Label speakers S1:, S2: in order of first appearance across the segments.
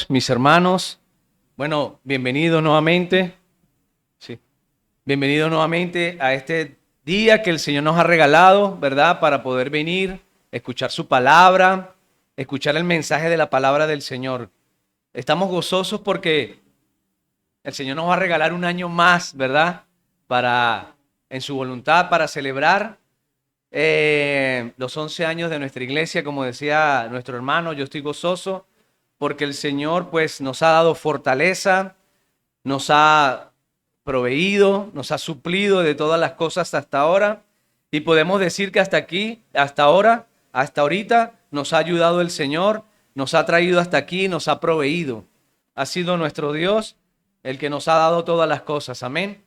S1: mis hermanos. Bueno, bienvenidos nuevamente. Sí. Bienvenidos nuevamente a este día que el Señor nos ha regalado, ¿verdad? Para poder venir, escuchar su palabra, escuchar el mensaje de la palabra del Señor. Estamos gozosos porque el Señor nos va a regalar un año más, ¿verdad? En su voluntad, para celebrar los 11 años de nuestra iglesia. Como decía nuestro hermano, yo estoy gozoso porque el Señor pues nos ha dado fortaleza, nos ha proveído, nos ha suplido de todas las cosas hasta ahora, y podemos decir que hasta aquí, hasta ahora, hasta ahorita nos ha ayudado el Señor, nos ha traído hasta aquí, nos ha proveído. Ha sido nuestro Dios el que nos ha dado todas las cosas. Amén.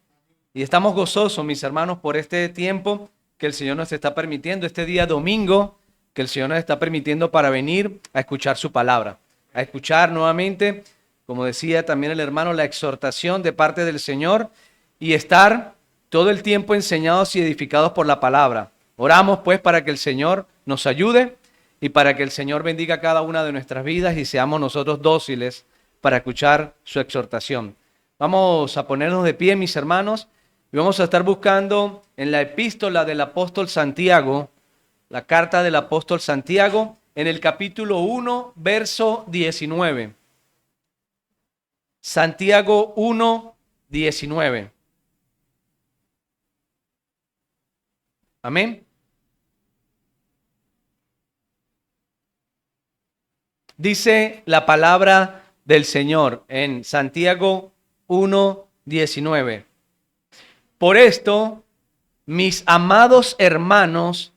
S1: Y estamos gozosos, mis hermanos, por este tiempo que el Señor nos está permitiendo, este día domingo que el Señor nos está permitiendo para venir a escuchar su palabra, a escuchar nuevamente, como decía también el hermano, la exhortación de parte del Señor y estar todo el tiempo enseñados y edificados por la palabra. Oramos pues para que el Señor nos ayude y para que el Señor bendiga cada una de nuestras vidas y seamos nosotros dóciles para escuchar su exhortación. Vamos a ponernos de pie, mis hermanos, y vamos a estar buscando en la epístola del apóstol Santiago, la carta del apóstol Santiago, en el capítulo 1, verso 19. Santiago 1, 19. Amén. Dice la palabra del Señor en Santiago 1, 19. Por esto, mis amados hermanos,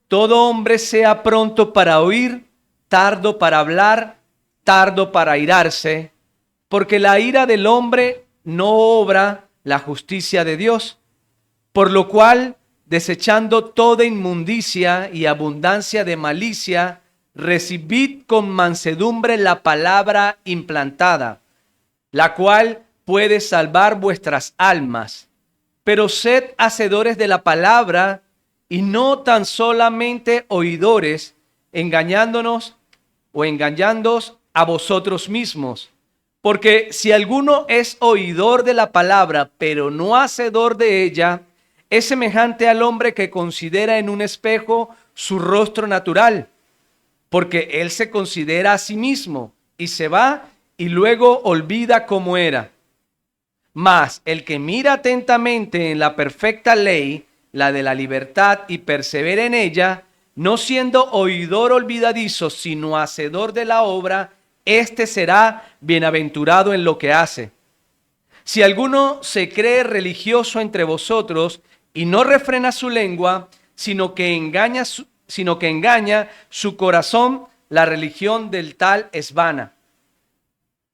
S1: todo hombre sea pronto para oír, tardo para hablar, tardo para airarse, porque la ira del hombre no obra la justicia de Dios. Por lo cual, desechando toda inmundicia y abundancia de malicia, recibid con mansedumbre la palabra implantada, la cual puede salvar vuestras almas. Pero sed hacedores de la palabra y no tan solamente oidores, engañándonos o engañándoos a vosotros mismos. Porque si alguno es oidor de la palabra, pero no hacedor de ella, es semejante al hombre que considera en un espejo su rostro natural, porque él se considera a sí mismo y se va y luego olvida cómo era. Mas el que mira atentamente en la perfecta ley, la de la libertad, y persevera en ella, no siendo oidor olvidadizo, sino hacedor de la obra, éste será bienaventurado en lo que hace. Si alguno se cree religioso entre vosotros y no refrena su lengua, sino que engaña su corazón, la religión del tal es vana.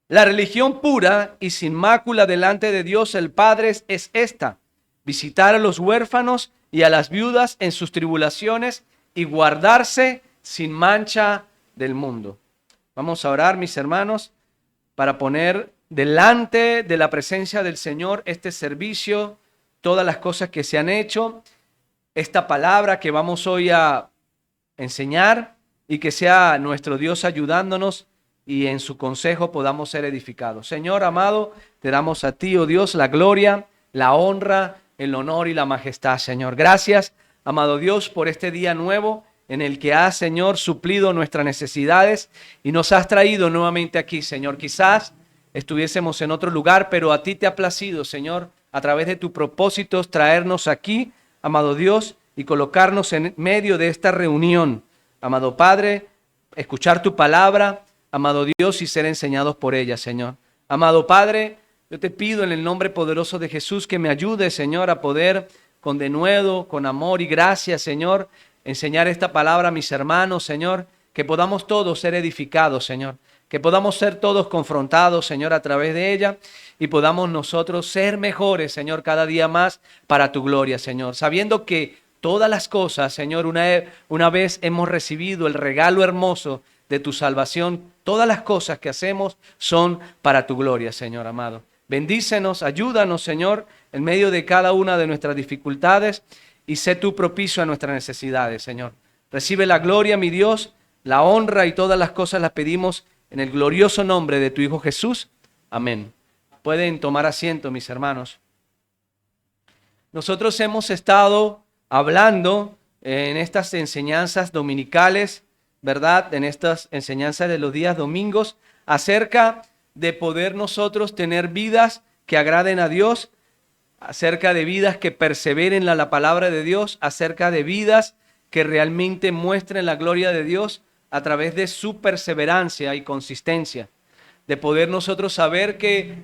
S1: La religión pura y sin mácula delante de Dios el Padre es esta: visitar a los huérfanos y a las viudas en sus tribulaciones y guardarse sin mancha del mundo. Vamos a orar, mis hermanos, para poner delante de la presencia del Señor este servicio, todas las cosas que se han hecho, esta palabra que vamos hoy a enseñar, y que sea nuestro Dios ayudándonos y en su consejo podamos ser edificados. Señor amado, te damos a ti, oh Dios, la gloria, la honra, el honor y la majestad, Señor. Gracias, amado Dios, por este día nuevo en el que has, Señor, suplido nuestras necesidades y nos has traído nuevamente aquí, Señor. Quizás estuviésemos en otro lugar, pero a ti te ha placido, Señor, a través de tus propósitos, traernos aquí, amado Dios, y colocarnos en medio de esta reunión, amado Padre, escuchar tu palabra, amado Dios, y ser enseñados por ella, Señor. Amado Padre, yo te pido en el nombre poderoso de Jesús que me ayude, Señor, a poder con denuedo, con amor y gracia, Señor, enseñar esta palabra a mis hermanos, Señor, que podamos todos ser edificados, Señor, que podamos ser todos confrontados, Señor, a través de ella, y podamos nosotros ser mejores, Señor, cada día más para tu gloria, Señor, sabiendo que todas las cosas, Señor, una vez hemos recibido el regalo hermoso de tu salvación, todas las cosas que hacemos son para tu gloria, Señor amado. Bendícenos, ayúdanos, Señor, en medio de cada una de nuestras dificultades, y sé tú propicio a nuestras necesidades, Señor. Recibe la gloria, mi Dios, la honra, y todas las cosas las pedimos En el glorioso nombre de tu Hijo Jesús. Amén. Pueden tomar asiento, mis hermanos. Nosotros hemos estado hablando en estas enseñanzas dominicales, ¿verdad? En estas enseñanzas de los días domingos, acerca de poder nosotros tener vidas que agraden a Dios, acerca de vidas que perseveren en la palabra de Dios, acerca de vidas que realmente muestren la gloria de Dios a través de su perseverancia y consistencia, de poder nosotros saber que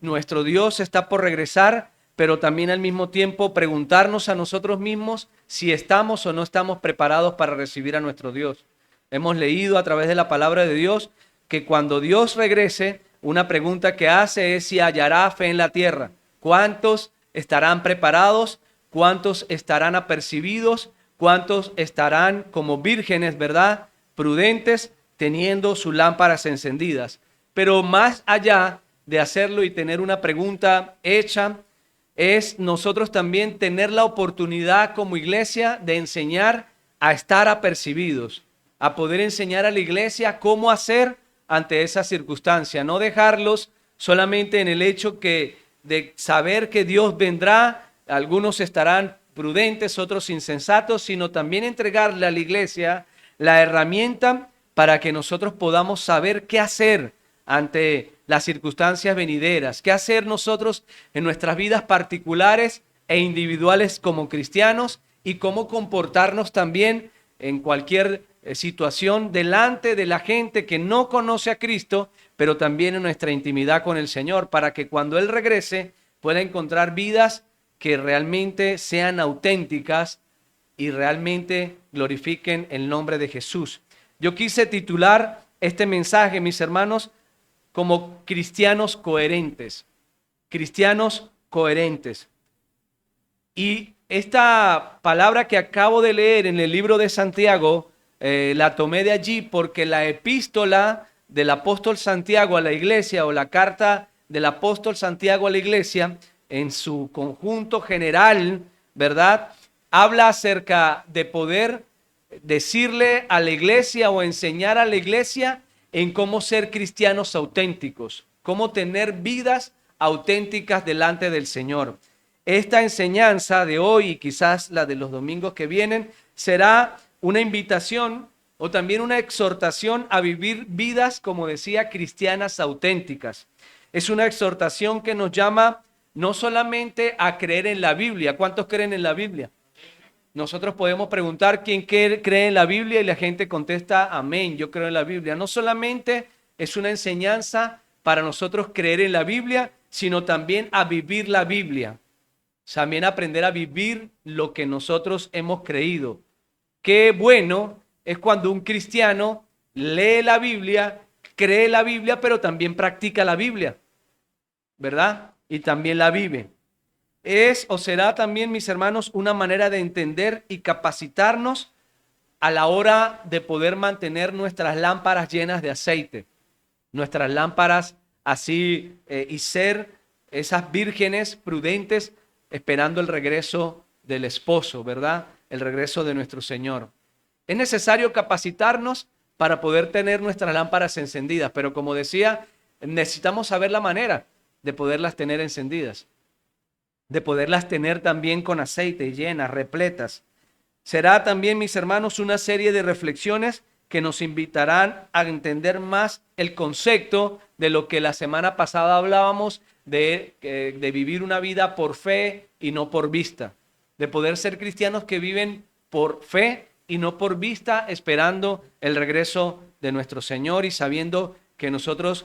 S1: nuestro Dios está por regresar, pero también al mismo tiempo preguntarnos a nosotros mismos si estamos o no estamos preparados para recibir a nuestro Dios. Hemos leído a través de la palabra de Dios que cuando Dios regrese, una pregunta que hace es si hallará fe en la tierra. ¿Cuántos estarán preparados? ¿Cuántos estarán apercibidos? ¿Cuántos estarán como vírgenes, verdad? Prudentes, teniendo sus lámparas encendidas. Pero más allá de hacerlo y tener una pregunta hecha, es nosotros también tener la oportunidad como iglesia de enseñar a estar apercibidos, a poder enseñar a la iglesia cómo hacer ante esa circunstancia, no dejarlos solamente en el hecho de saber que Dios vendrá, algunos estarán prudentes, otros insensatos, sino también entregarle a la iglesia la herramienta para que nosotros podamos saber qué hacer ante las circunstancias venideras, qué hacer nosotros en nuestras vidas particulares e individuales como cristianos y cómo comportarnos también en cualquier situación delante de la gente que no conoce a Cristo, pero también en nuestra intimidad con el Señor, para que cuando Él regrese pueda encontrar vidas que realmente sean auténticas y realmente glorifiquen el nombre de Jesús. Yo quise titular este mensaje, mis hermanos, como cristianos coherentes. Cristianos coherentes. Y esta palabra que acabo de leer en el libro de Santiago, la tomé de allí porque la epístola del apóstol Santiago a la iglesia, o la carta del apóstol Santiago a la iglesia, en su conjunto general, ¿verdad?, habla acerca de poder decirle a la iglesia o enseñar a la iglesia en cómo ser cristianos auténticos, cómo tener vidas auténticas delante del Señor. Esta enseñanza de hoy y quizás la de los domingos que vienen será una invitación o también una exhortación a vivir vidas, como decía, cristianas auténticas. Es una exhortación que nos llama no solamente a creer en la Biblia. ¿Cuántos creen en la Biblia? Nosotros podemos preguntar quién cree en la Biblia y la gente contesta amén, yo creo en la Biblia. No solamente es una enseñanza para nosotros creer en la Biblia, sino también a vivir la Biblia. También aprender a vivir lo que nosotros hemos creído. Qué bueno es cuando un cristiano lee la Biblia, cree la Biblia, pero también practica la Biblia, ¿verdad? Y también la vive. Es o será también, mis hermanos, una manera de entender y capacitarnos a la hora de poder mantener nuestras lámparas llenas de aceite, nuestras lámparas así y ser esas vírgenes prudentes esperando el regreso del esposo, ¿verdad? El regreso de nuestro Señor. Es necesario capacitarnos para poder tener nuestras lámparas encendidas, pero como decía, necesitamos saber la manera de poderlas tener encendidas, de poderlas tener también con aceite, llenas, repletas. Será también, mis hermanos, una serie de reflexiones que nos invitarán a entender más el concepto de lo que la semana pasada hablábamos de vivir una vida por fe y no por vista, de poder ser cristianos que viven por fe y no por vista, esperando el regreso de nuestro Señor y sabiendo que nosotros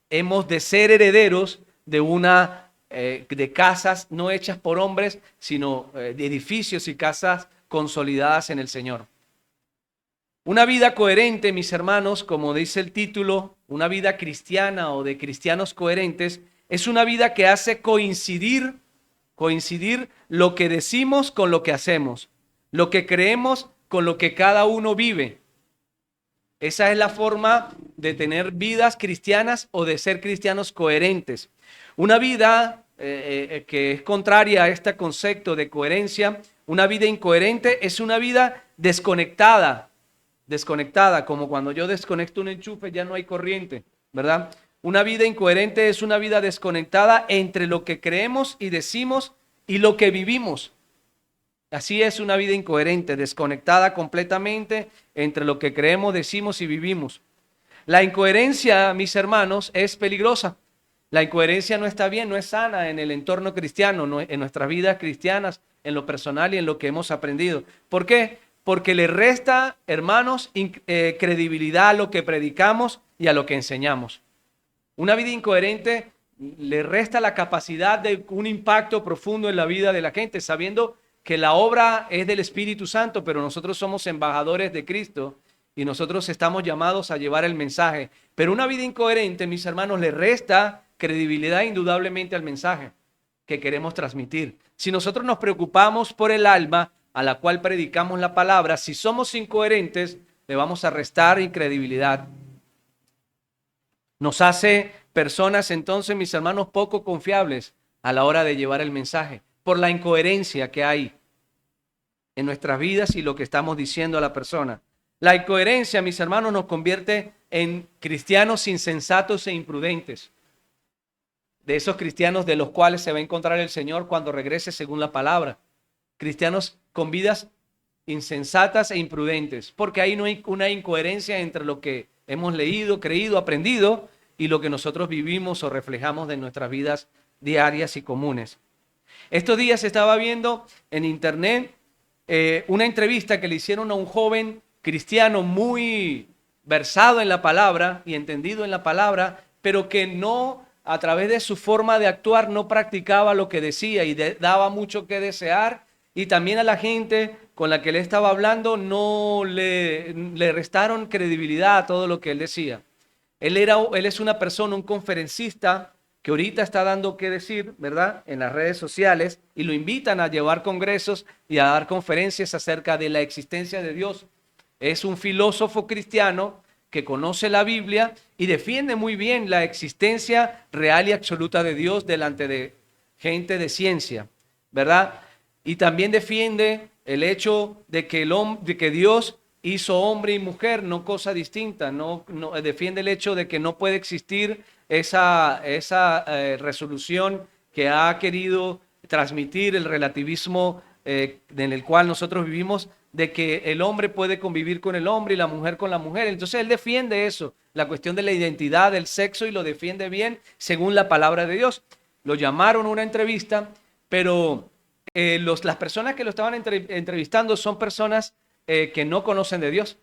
S1: hemos de ser herederos de casas no hechas por hombres, sino de edificios y casas consolidadas en el Señor. Una vida coherente, mis hermanos, como dice el título, una vida cristiana o de cristianos coherentes, es una vida que hace coincidir lo que decimos con lo que hacemos, lo que creemos con lo que cada uno vive. Esa es la forma de tener vidas cristianas o de ser cristianos coherentes. Una vida que es contraria a este concepto de coherencia, una vida incoherente es una vida desconectada desconectada, como cuando yo desconecto un enchufe ya no hay corriente, ¿verdad? Una vida incoherente es una vida desconectada entre lo que creemos y decimos y lo que vivimos. Así es una vida incoherente, desconectada completamente entre lo que creemos, decimos y vivimos. La incoherencia, mis hermanos, es peligrosa. La incoherencia no está bien, no es sana en el entorno cristiano, en nuestras vidas cristianas, en lo personal y en lo que hemos aprendido. ¿Por qué? Porque le resta, hermanos, credibilidad a lo que predicamos y a lo que enseñamos. Una vida incoherente le resta la capacidad de un impacto profundo en la vida de la gente, sabiendo que la obra es del Espíritu Santo, pero nosotros somos embajadores de Cristo y nosotros estamos llamados a llevar el mensaje. Pero una vida incoherente, mis hermanos, le resta credibilidad indudablemente al mensaje que queremos transmitir. Si nosotros nos preocupamos por el alma a la cual predicamos la palabra, si somos incoherentes, le vamos a restar credibilidad. Nos hace personas, entonces, mis hermanos, poco confiables a la hora de llevar el mensaje, por la incoherencia que hay en nuestras vidas y lo que estamos diciendo a la persona. La incoherencia, mis hermanos, nos convierte en cristianos insensatos e imprudentes. De esos cristianos de los cuales se va a encontrar el Señor cuando regrese según la palabra. Cristianos con vidas insensatas e imprudentes, porque ahí no hay una incoherencia entre lo que hemos leído, creído, aprendido y lo que nosotros vivimos o reflejamos de nuestras vidas diarias y comunes. Estos días estaba viendo en internet una entrevista que le hicieron a un joven cristiano muy versado en la palabra y entendido en la palabra, pero que no, a través de su forma de actuar, no practicaba lo que decía y daba mucho que desear. Y también a la gente con la que él estaba hablando no le restaron credibilidad a todo lo que él decía. Él es una persona, un conferencista que ahorita está dando qué decir, ¿verdad? En las redes sociales y lo invitan a llevar congresos y a dar conferencias acerca de la existencia de Dios. Es un filósofo cristiano que conoce la Biblia y defiende muy bien la existencia real y absoluta de Dios delante de gente de ciencia, ¿verdad? Y también defiende el hecho de que Dios hizo hombre y mujer, no cosa distinta. Defiende el hecho de que no puede existir esa resolución que ha querido transmitir el relativismo en el cual nosotros vivimos, de que el hombre puede convivir con el hombre y la mujer con la mujer. Entonces él defiende eso, la cuestión de la identidad, del sexo, y lo defiende bien según la palabra de Dios. Lo llamaron a una entrevista, pero las personas que lo estaban entrevistando son personas que no conocen de Dios.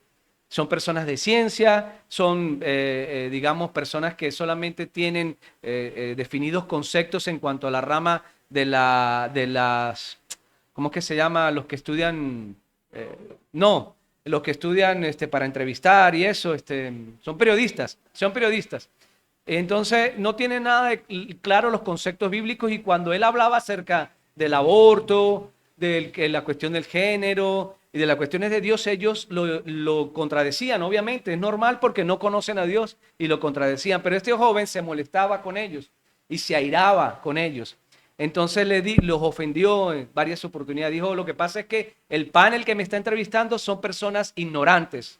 S1: Son personas de ciencia, son, digamos, personas que solamente tienen definidos conceptos en cuanto a la rama de las, ¿cómo es que se llama? Los que estudian, los que estudian para entrevistar y eso, son periodistas. Entonces, no tienen nada claro los conceptos bíblicos, y cuando él hablaba acerca del aborto, de la cuestión del género y de las cuestiones de Dios, ellos lo contradecían. Obviamente es normal porque no conocen a Dios y lo contradecían, pero este joven se molestaba con ellos y se airaba con ellos. Entonces los ofendió en varias oportunidades. Dijo: lo que pasa es que el panel que me está entrevistando son personas ignorantes.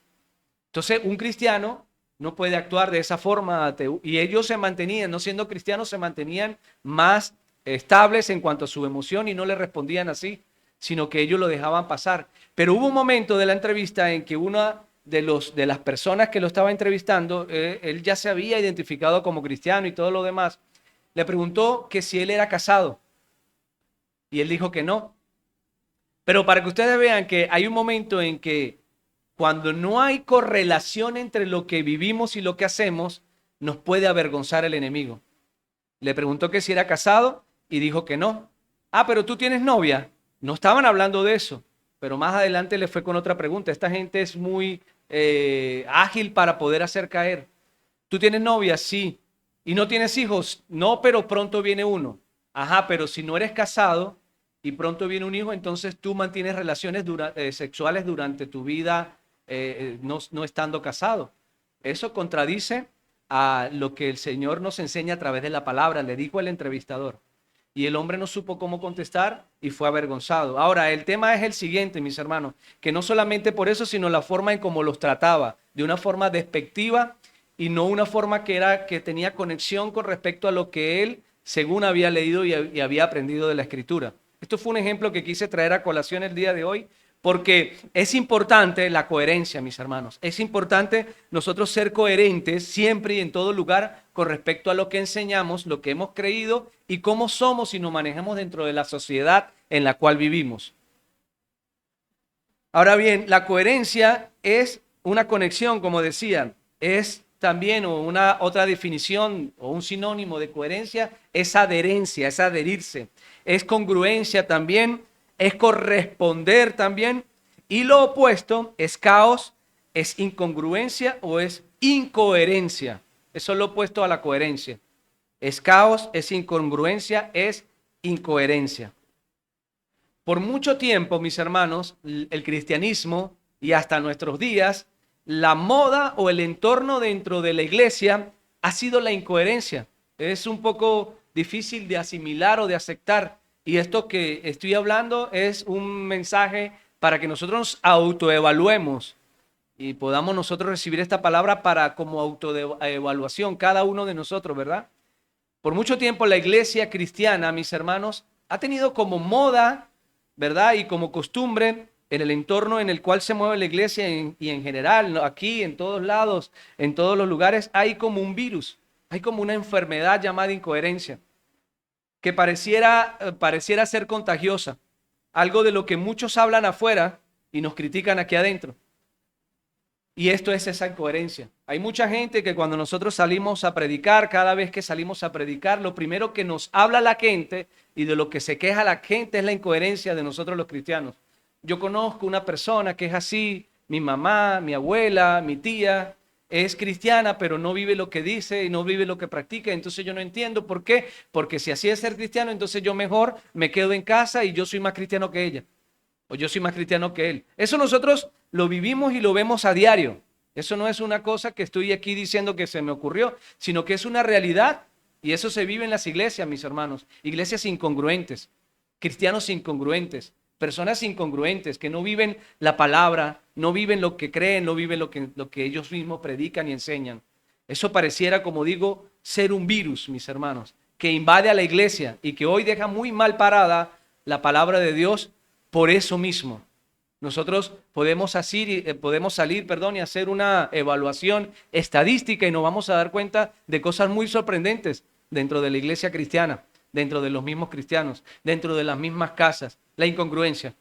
S1: Entonces un cristiano no puede actuar de esa forma, y ellos se mantenían, no siendo cristianos, se mantenían más estables en cuanto a su emoción y no le respondían así, sino que ellos lo dejaban pasar. Pero hubo un momento de la entrevista en que una de las personas que lo estaba entrevistando, él ya se había identificado como cristiano y todo lo demás, le preguntó que si él era casado y él dijo que no. Pero para que ustedes vean que hay un momento en que cuando no hay correlación entre lo que vivimos y lo que hacemos, nos puede avergonzar el enemigo. Le preguntó que si era casado y dijo que no. Ah, pero tú tienes novia. No estaban hablando de eso, pero más adelante le fue con otra pregunta. Esta gente es muy ágil para poder hacer caer. ¿Tú tienes novia? Sí. ¿Y no tienes hijos? No, pero pronto viene uno. Ajá, pero si no eres casado y pronto viene un hijo, entonces tú mantienes relaciones sexuales durante tu vida no estando casado. Eso contradice a lo que el Señor nos enseña a través de la palabra, le dijo el entrevistador. Y el hombre no supo cómo contestar y fue avergonzado. Ahora, el tema es el siguiente, mis hermanos, que no solamente por eso, sino la forma en cómo los trataba, de una forma despectiva y no una forma que tenía conexión con respecto a lo que él, según había leído y había aprendido de la Escritura. Esto fue un ejemplo que quise traer a colación el día de hoy, porque es importante la coherencia, mis hermanos. Es importante nosotros ser coherentes siempre y en todo lugar con respecto a lo que enseñamos, lo que hemos creído y cómo somos y nos manejamos dentro de la sociedad en la cual vivimos. Ahora bien, la coherencia es una conexión, como decían, es también o una otra definición o un sinónimo de coherencia es adherencia, es adherirse, es congruencia también, es corresponder también, y lo opuesto es caos, es incongruencia o es incoherencia. Eso es lo opuesto a la coherencia. Es caos, es incongruencia, es incoherencia. Por mucho tiempo, mis hermanos, el cristianismo y hasta nuestros días, la moda o el entorno dentro de la iglesia ha sido la incoherencia. Es un poco difícil de asimilar o de aceptar. Y esto que estoy hablando es un mensaje para que nosotros nos autoevaluemos y podamos nosotros recibir esta palabra para como autoevaluación, cada uno de nosotros, ¿verdad? Por mucho tiempo la iglesia cristiana, mis hermanos, ha tenido como moda, ¿verdad? Y como costumbre en el entorno en el cual se mueve la iglesia y en general, ¿no? Aquí, en todos lados, en todos los lugares, hay como un virus, hay como una enfermedad llamada incoherencia, que pareciera ser contagiosa, algo de lo que muchos hablan afuera y nos critican aquí adentro. Y esto es esa incoherencia. Hay mucha gente que cuando nosotros salimos a predicar, cada vez que salimos a predicar, lo primero que nos habla la gente y de lo que se queja la gente es la incoherencia de nosotros los cristianos. Yo conozco una persona que es así, mi mamá, mi abuela, mi tía, es cristiana, pero no vive lo que dice y no vive lo que practica. Entonces yo no entiendo por qué. Porque si así es ser cristiano, entonces yo mejor me quedo en casa y yo soy más cristiano que ella. O yo soy más cristiano que él. Eso nosotros lo vivimos y lo vemos a diario. Eso no es una cosa que estoy aquí diciendo que se me ocurrió, sino que es una realidad y eso se vive en las iglesias, mis hermanos. Iglesias incongruentes, cristianos incongruentes, personas incongruentes que no viven la palabra, no viven lo que creen, no viven lo que ellos mismos predican y enseñan. Eso pareciera, como digo, ser un virus, mis hermanos, que invade a la iglesia y que hoy deja muy mal parada la palabra de Dios. Por eso mismo, nosotros podemos salir, y hacer una evaluación estadística y nos vamos a dar cuenta de cosas muy sorprendentes dentro de la iglesia cristiana, dentro de los mismos cristianos, dentro de las mismas casas. La incongruencia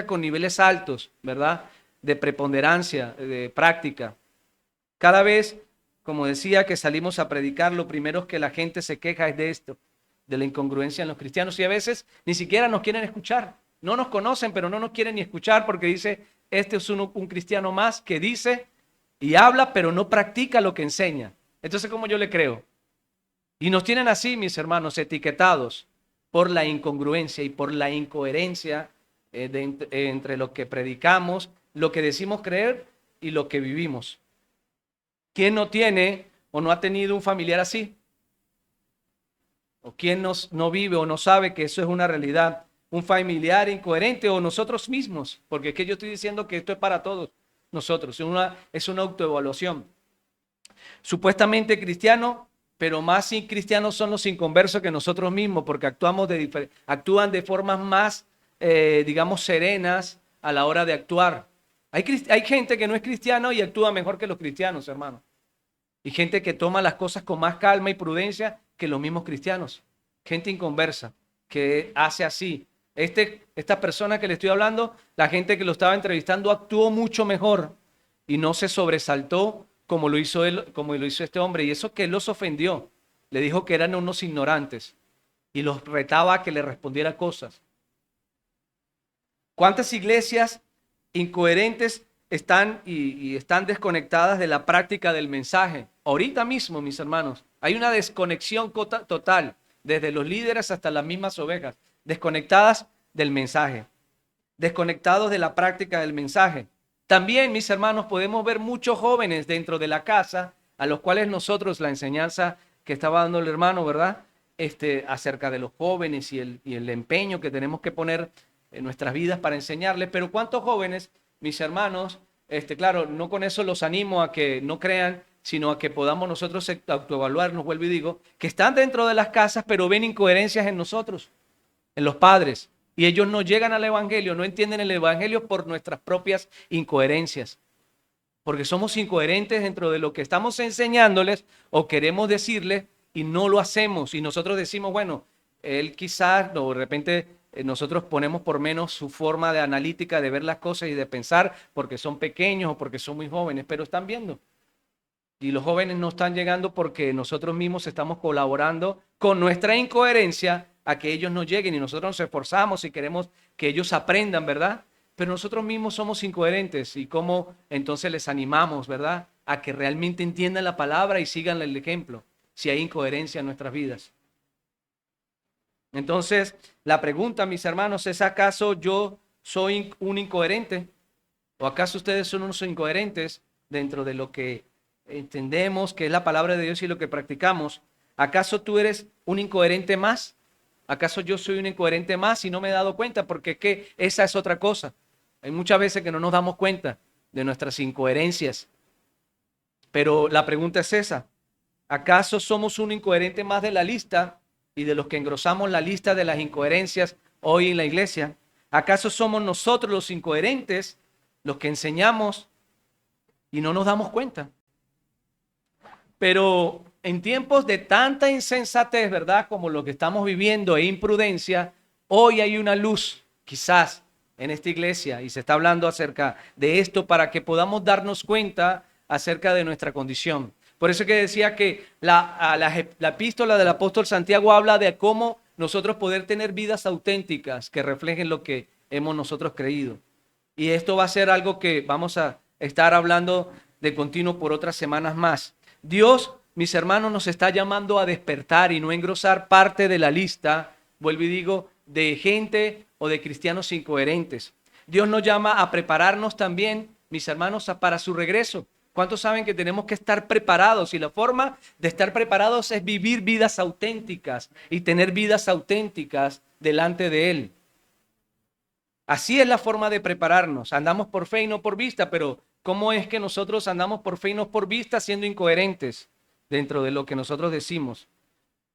S1: con niveles altos, ¿verdad? De preponderancia, de práctica. Cada vez, como decía, que salimos a predicar, lo primero que la gente se queja es de esto, de la incongruencia en los cristianos y a veces ni siquiera nos quieren escuchar. No nos conocen, pero no nos quieren ni escuchar porque dice, este es un cristiano más que dice y habla, pero no practica lo que enseña. Entonces, ¿cómo yo le creo? Y nos tienen así, mis hermanos, etiquetados por la incongruencia y por la incoherencia entre lo que predicamos, lo que decimos creer y lo que vivimos. ¿Quién no tiene o no ha tenido un familiar así? ¿O quién no vive o no sabe que eso es una realidad? Un familiar incoherente o nosotros mismos, porque es que yo estoy diciendo que esto es para todos nosotros, es una autoevaluación. Supuestamente cristiano, pero más cristianos son los inconversos que nosotros mismos, porque actúan de formas más, digamos, serenas a la hora de actuar. Hay gente que no es cristiano y actúa mejor que los cristianos, hermano. Y gente que toma las cosas con más calma y prudencia que los mismos cristianos. Gente inconversa, que hace así. Esta persona que le estoy hablando, la gente que lo estaba entrevistando actuó mucho mejor y no se sobresaltó como lo hizo él, como lo hizo este hombre. Y eso que él los ofendió. Le dijo que eran unos ignorantes y los retaba a que le respondiera cosas. ¿Cuántas iglesias incoherentes están y están desconectadas de la práctica del mensaje? Ahorita mismo, mis hermanos, hay una desconexión total, desde los líderes hasta las mismas ovejas, desconectadas del mensaje, desconectados de la práctica del mensaje. También, mis hermanos, podemos ver muchos jóvenes dentro de la casa, a los cuales nosotros la enseñanza que estaba dando el hermano, ¿verdad? acerca de los jóvenes y el empeño que tenemos que poner en nuestras vidas para enseñarles, pero ¿cuántos jóvenes, mis hermanos? Claro, no con eso los animo a que no crean, sino a que podamos nosotros autoevaluarnos, vuelvo y digo, que están dentro de las casas, pero ven incoherencias en nosotros, en los padres, y ellos no llegan al evangelio, no entienden el evangelio por nuestras propias incoherencias, porque somos incoherentes dentro de lo que estamos enseñándoles o queremos decirles y no lo hacemos, y nosotros decimos, bueno, él quizás, o de repente nosotros ponemos por menos su forma de analítica de ver las cosas y de pensar porque son pequeños o porque son muy jóvenes, pero están viendo. Y los jóvenes no están llegando porque nosotros mismos estamos colaborando con nuestra incoherencia a que ellos no lleguen, y nosotros nos esforzamos y queremos que ellos aprendan, ¿verdad? Pero nosotros mismos somos incoherentes, y cómo entonces les animamos, ¿verdad? A que realmente entiendan la palabra y sigan el ejemplo, si hay incoherencia en nuestras vidas. Entonces, la pregunta, mis hermanos, es: ¿acaso yo soy un incoherente? ¿O acaso ustedes son unos incoherentes dentro de lo que entendemos que es la palabra de Dios y lo que practicamos? ¿Acaso tú eres un incoherente más? ¿Acaso yo soy un incoherente más y no me he dado cuenta? Porque es que esa es otra cosa. Hay muchas veces que no nos damos cuenta de nuestras incoherencias. Pero la pregunta es esa: ¿acaso somos un incoherente más de la lista y de los que engrosamos la lista de las incoherencias hoy en la iglesia? ¿Acaso somos nosotros los incoherentes, los que enseñamos y no nos damos cuenta? Pero en tiempos de tanta insensatez, ¿verdad?, como lo que estamos viviendo, e imprudencia, hoy hay una luz, quizás, en esta iglesia, y se está hablando acerca de esto para que podamos darnos cuenta acerca de nuestra condición. Por eso que decía que la epístola del apóstol Santiago habla de cómo nosotros poder tener vidas auténticas que reflejen lo que hemos nosotros creído. Y esto va a ser algo que vamos a estar hablando de continuo por otras semanas más. Dios, mis hermanos, nos está llamando a despertar y no engrosar parte de la lista, vuelvo y digo, de gente o de cristianos incoherentes. Dios nos llama a prepararnos también, mis hermanos, para su regreso. ¿Cuántos saben que tenemos que estar preparados? Y la forma de estar preparados es vivir vidas auténticas y tener vidas auténticas delante de Él. Así es la forma de prepararnos. Andamos por fe y no por vista, pero ¿cómo es que nosotros andamos por fe y no por vista siendo incoherentes dentro de lo que nosotros decimos?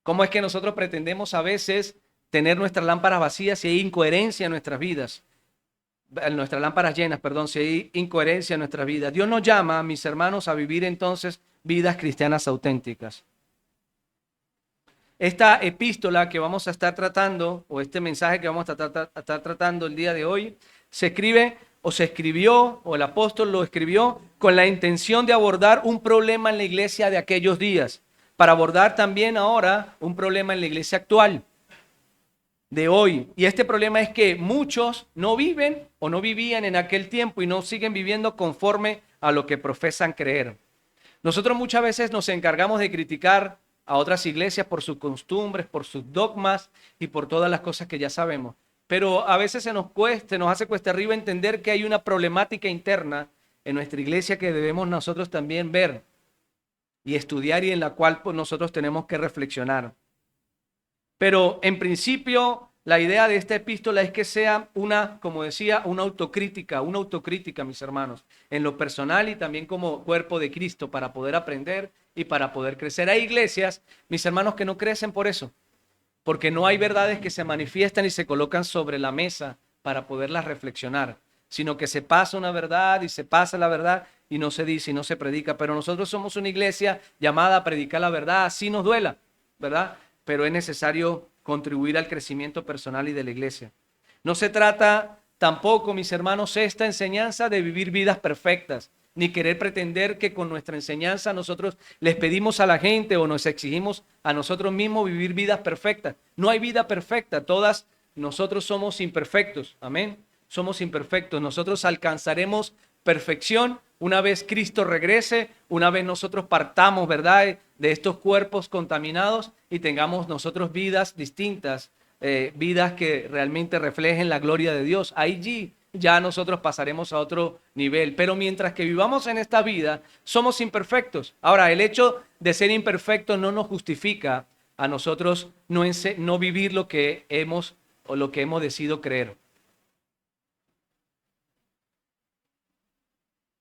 S1: ¿Cómo es que nosotros pretendemos a veces tener nuestras lámparas vacías si hay incoherencia en nuestras vidas? Nuestras lámparas llenas, perdón, si hay incoherencia en nuestras vidas. Dios nos llama, mis hermanos, a vivir entonces vidas cristianas auténticas. Esta epístola que vamos a estar tratando, o este mensaje que vamos a estar tratando el día de hoy, se escribe o se escribió, o el apóstol lo escribió con la intención de abordar un problema en la iglesia de aquellos días, para abordar también ahora un problema en la iglesia actual de hoy. Y este problema es que muchos no viven o no vivían en aquel tiempo y no siguen viviendo conforme a lo que profesan creer. Nosotros muchas veces nos encargamos de criticar a otras iglesias por sus costumbres, por sus dogmas y por todas las cosas que ya sabemos. Pero a veces nos hace cuesta arriba entender que hay una problemática interna en nuestra iglesia que debemos nosotros también ver y estudiar, y en la cual pues, nosotros tenemos que reflexionar. Pero en principio, la idea de esta epístola es que sea como decía, una autocrítica, mis hermanos, en lo personal y también como cuerpo de Cristo, para poder aprender y para poder crecer. Hay iglesias, mis hermanos, que no crecen por eso, porque no hay verdades que se manifiestan y se colocan sobre la mesa para poderlas reflexionar, sino que se pasa una verdad y se pasa la verdad y no se dice y no se predica. Pero nosotros somos una iglesia llamada a predicar la verdad, así nos duela, ¿verdad? Pero es necesario contribuir al crecimiento personal y de la iglesia. No se trata tampoco, mis hermanos, esta enseñanza de vivir vidas perfectas, ni querer pretender que con nuestra enseñanza nosotros les pedimos a la gente o nos exigimos a nosotros mismos vivir vidas perfectas. No hay vida perfecta, todas nosotros somos imperfectos, amén. Somos imperfectos, nosotros alcanzaremos perfección una vez Cristo regrese, una vez nosotros partamos, ¿verdad?, de estos cuerpos contaminados y tengamos nosotros vidas distintas, vidas que realmente reflejen la gloria de Dios. Allí ya nosotros pasaremos a otro nivel. Pero mientras que vivamos en esta vida, somos imperfectos. Ahora, el hecho de ser imperfectos no nos justifica a nosotros no vivir lo que hemos decidido creer.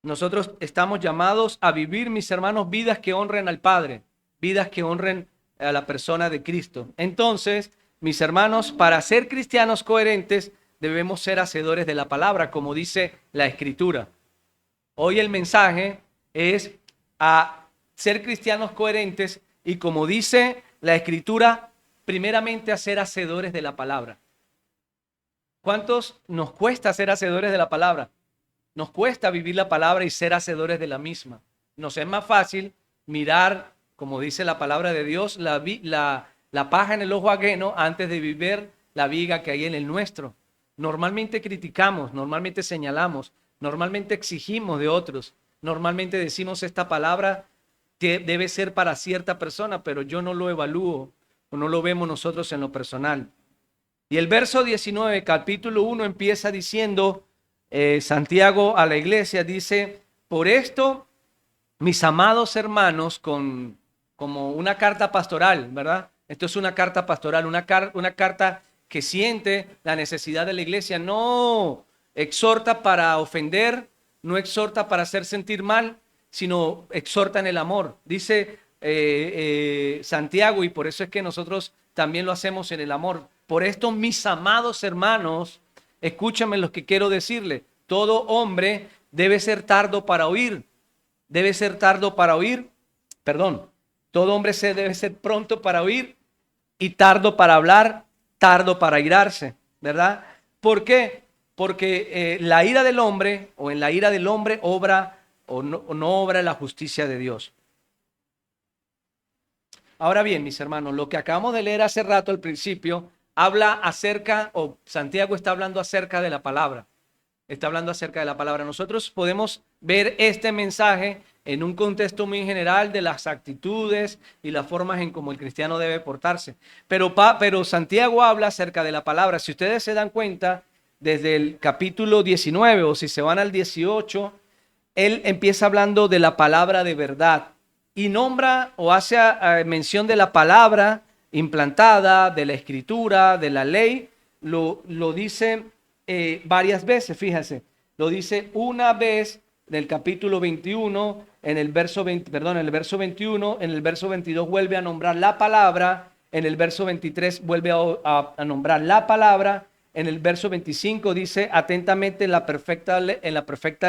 S1: Nosotros estamos llamados a vivir, mis hermanos, vidas que honren al Padre, vidas que honren a la persona de Cristo. Entonces, mis hermanos, para ser cristianos coherentes, debemos ser hacedores de la palabra, como dice la Escritura. Hoy el mensaje es a ser cristianos coherentes y, como dice la Escritura, primeramente a ser hacedores de la palabra. ¿Cuántos nos cuesta ser hacedores de la palabra? Nos cuesta vivir la palabra y ser hacedores de la misma. Nos es más fácil mirar, como dice la palabra de Dios, la paja en el ojo ajeno antes de vivir la viga que hay en el nuestro. Normalmente criticamos, normalmente señalamos, normalmente exigimos de otros, normalmente decimos esta palabra que debe ser para cierta persona, pero yo no lo evalúo o no lo vemos nosotros en lo personal. Y el verso 19, capítulo 1, empieza diciendo, Santiago a la iglesia dice: por esto, mis amados hermanos, como una carta pastoral, ¿verdad? Esto es una carta pastoral, una carta que siente la necesidad de la iglesia. No exhorta para ofender, no exhorta para hacer sentir mal, sino exhorta en el amor. Dice Santiago, y por eso es que nosotros también lo hacemos en el amor. Por esto, mis amados hermanos, escúchame lo que quiero decirle. Todo hombre debe ser tardo para oír. Debe ser tardo para oír. Perdón. Todo hombre debe ser pronto para oír y tardo para hablar, tardo para irarse, ¿verdad? ¿Por qué? Porque la ira del hombre, o en la ira del hombre obra o no obra la justicia de Dios. Ahora bien, mis hermanos, lo que acabamos de leer hace rato al principio habla acerca, o Santiago está hablando acerca de la palabra. Está hablando acerca de la palabra. Nosotros podemos ver este mensaje en un contexto muy general de las actitudes y las formas en cómo el cristiano debe portarse. Pero Santiago habla acerca de la palabra. Si ustedes se dan cuenta, desde el capítulo 19 o si se van al 18, él empieza hablando de la palabra de verdad y nombra o hace mención de la palabra implantada, de la escritura, de la ley. Lo dice varias veces, fíjense. Lo dice una vez en el capítulo 21, en el verso 21, en el verso 22 vuelve a nombrar la palabra, en el verso 23 vuelve a nombrar la palabra, en el verso 25 dice atentamente en la perfecta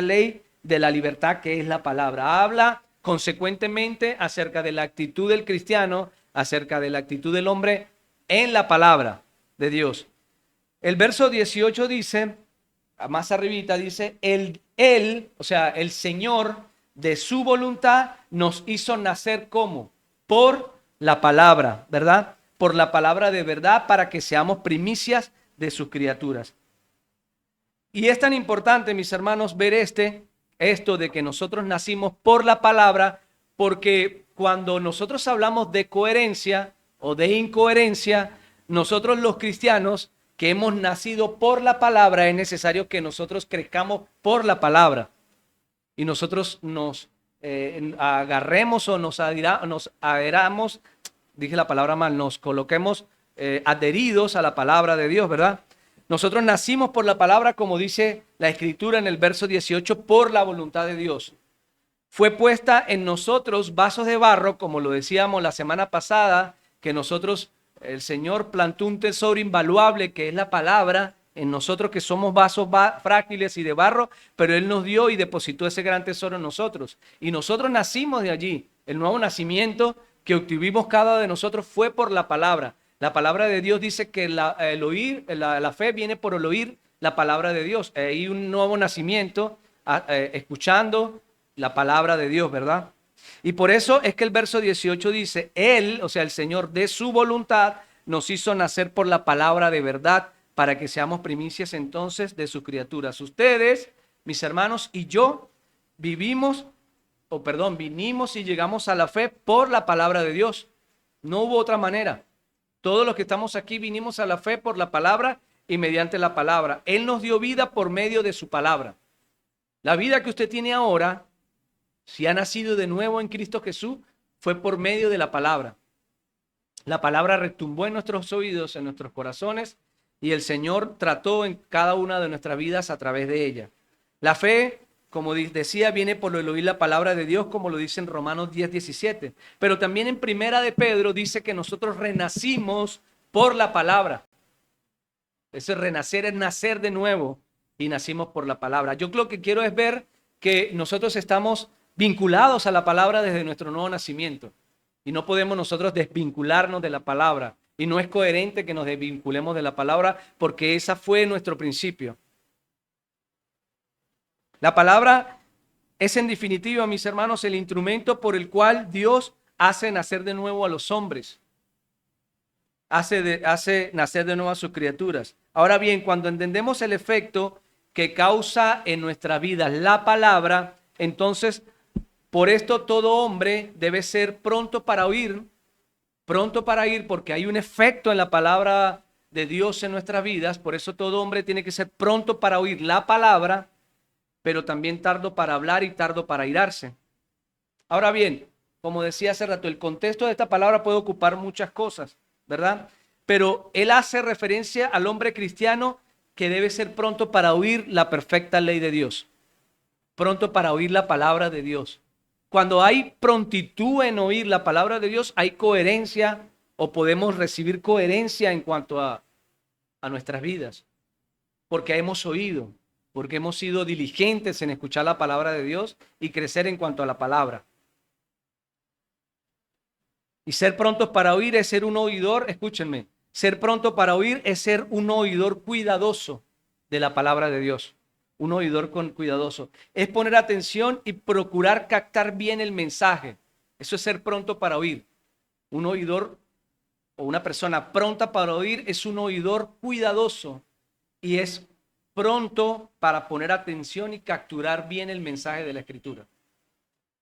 S1: ley de la libertad que es la palabra. Habla consecuentemente acerca de la actitud del cristiano, acerca de la actitud del hombre en la palabra de Dios. El verso 18 dice, más arribita dice, o sea, el Señor de su voluntad nos hizo nacer ¿cómo? Por la palabra, ¿verdad? Por la palabra de verdad para que seamos primicias de sus criaturas. Y es tan importante, mis hermanos, ver esto de que nosotros nacimos por la palabra, porque cuando nosotros hablamos de coherencia o de incoherencia, nosotros los cristianos que hemos nacido por la palabra, es necesario que nosotros crezcamos por la palabra y nosotros nos agarremos o nos adheramos, dije la palabra mal, nos coloquemos adheridos a la palabra de Dios, ¿verdad? Nosotros nacimos por la palabra, como dice la Escritura en el verso 18, por la voluntad de Dios. Fue puesta en nosotros vasos de barro, como lo decíamos la semana pasada, que nosotros, el Señor plantó un tesoro invaluable que es la palabra en nosotros que somos vasos frágiles y de barro, pero Él nos dio y depositó ese gran tesoro en nosotros. Y nosotros nacimos de allí. El nuevo nacimiento que obtuvimos cada de nosotros fue por la palabra. La palabra de Dios dice que la fe viene por el oír la palabra de Dios. Hay un nuevo nacimiento escuchando la palabra de Dios, ¿verdad? Y por eso es que el verso 18 dice, Él, o sea, el Señor de su voluntad, nos hizo nacer por la palabra de verdad para que seamos primicias entonces de sus criaturas. Ustedes, mis hermanos, y yo vinimos y llegamos a la fe por la palabra de Dios. No hubo otra manera. Todos los que estamos aquí vinimos a la fe por la palabra y mediante la palabra. Él nos dio vida por medio de su palabra. La vida que usted tiene ahora, si ha nacido de nuevo en Cristo Jesús, fue por medio de la palabra. La palabra retumbó en nuestros oídos, en nuestros corazones, y el Señor trató en cada una de nuestras vidas a través de ella. La fe, como decía, viene por el oír la palabra de Dios, como lo dice en Romanos 10:17. Pero también en Primera de Pedro dice que nosotros renacimos por la palabra. Ese renacer es nacer de nuevo y nacimos por la palabra. Yo lo que quiero es ver que nosotros estamos vinculados a la palabra desde nuestro nuevo nacimiento y no podemos nosotros desvincularnos de la palabra y no es coherente que nos desvinculemos de la palabra porque esa fue nuestro principio. La palabra es en definitiva, mis hermanos, el instrumento por el cual Dios hace nacer de nuevo a los hombres. Hace nacer de nuevo a sus criaturas. Ahora bien, cuando entendemos el efecto que causa en nuestra vida la palabra, entonces, por esto todo hombre debe ser pronto para oír porque hay un efecto en la palabra de Dios en nuestras vidas. Por eso todo hombre tiene que ser pronto para oír la palabra, pero también tardo para hablar y tardo para airarse. Ahora bien, como decía hace rato, el contexto de esta palabra puede ocupar muchas cosas, ¿verdad? Pero él hace referencia al hombre cristiano que debe ser pronto para oír la perfecta ley de Dios, pronto para oír la palabra de Dios. Cuando hay prontitud en oír la palabra de Dios, hay coherencia o podemos recibir coherencia en cuanto a nuestras vidas, porque hemos oído, porque hemos sido diligentes en escuchar la palabra de Dios y crecer en cuanto a la palabra. Y ser prontos para oír es ser un oidor, escúchenme, ser pronto para oír es ser un oidor cuidadoso de la palabra de Dios. Un oidor cuidadoso. Es poner atención y procurar captar bien el mensaje. Eso es ser pronto para oír. Un oidor o una persona pronta para oír es un oidor cuidadoso y es pronto para poner atención y capturar bien el mensaje de la Escritura.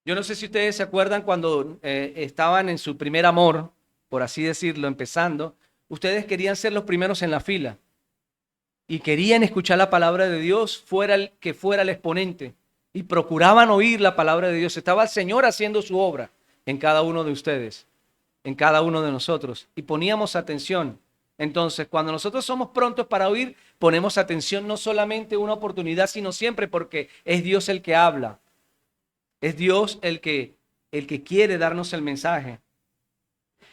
S1: Yo no sé si ustedes se acuerdan cuando estaban en su primer amor, por así decirlo, empezando, ustedes querían ser los primeros en la fila y querían escuchar la palabra de Dios fuera el que fuera el exponente y procuraban oír la palabra de Dios. Estaba el Señor haciendo su obra en cada uno de ustedes, en cada uno de nosotros y poníamos atención. Entonces, cuando nosotros somos prontos para oír, ponemos atención no solamente una oportunidad, sino siempre porque es Dios el que habla. Es Dios el que quiere darnos el mensaje.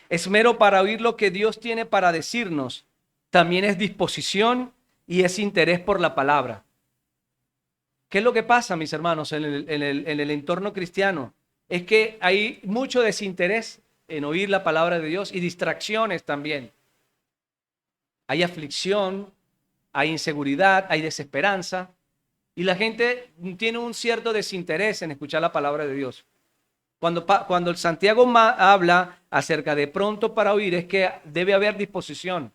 S1: Esmero para oír lo que Dios tiene para decirnos. También es disposición y es interés por la palabra. ¿Qué es lo que pasa, mis hermanos, en el entorno cristiano? Es que hay mucho desinterés en oír la palabra de Dios y distracciones también. Hay aflicción, hay inseguridad, hay desesperanza. Y la gente tiene un cierto desinterés en escuchar la palabra de Dios. Cuando el Santiago habla acerca de pronto para oír, es que debe haber disposición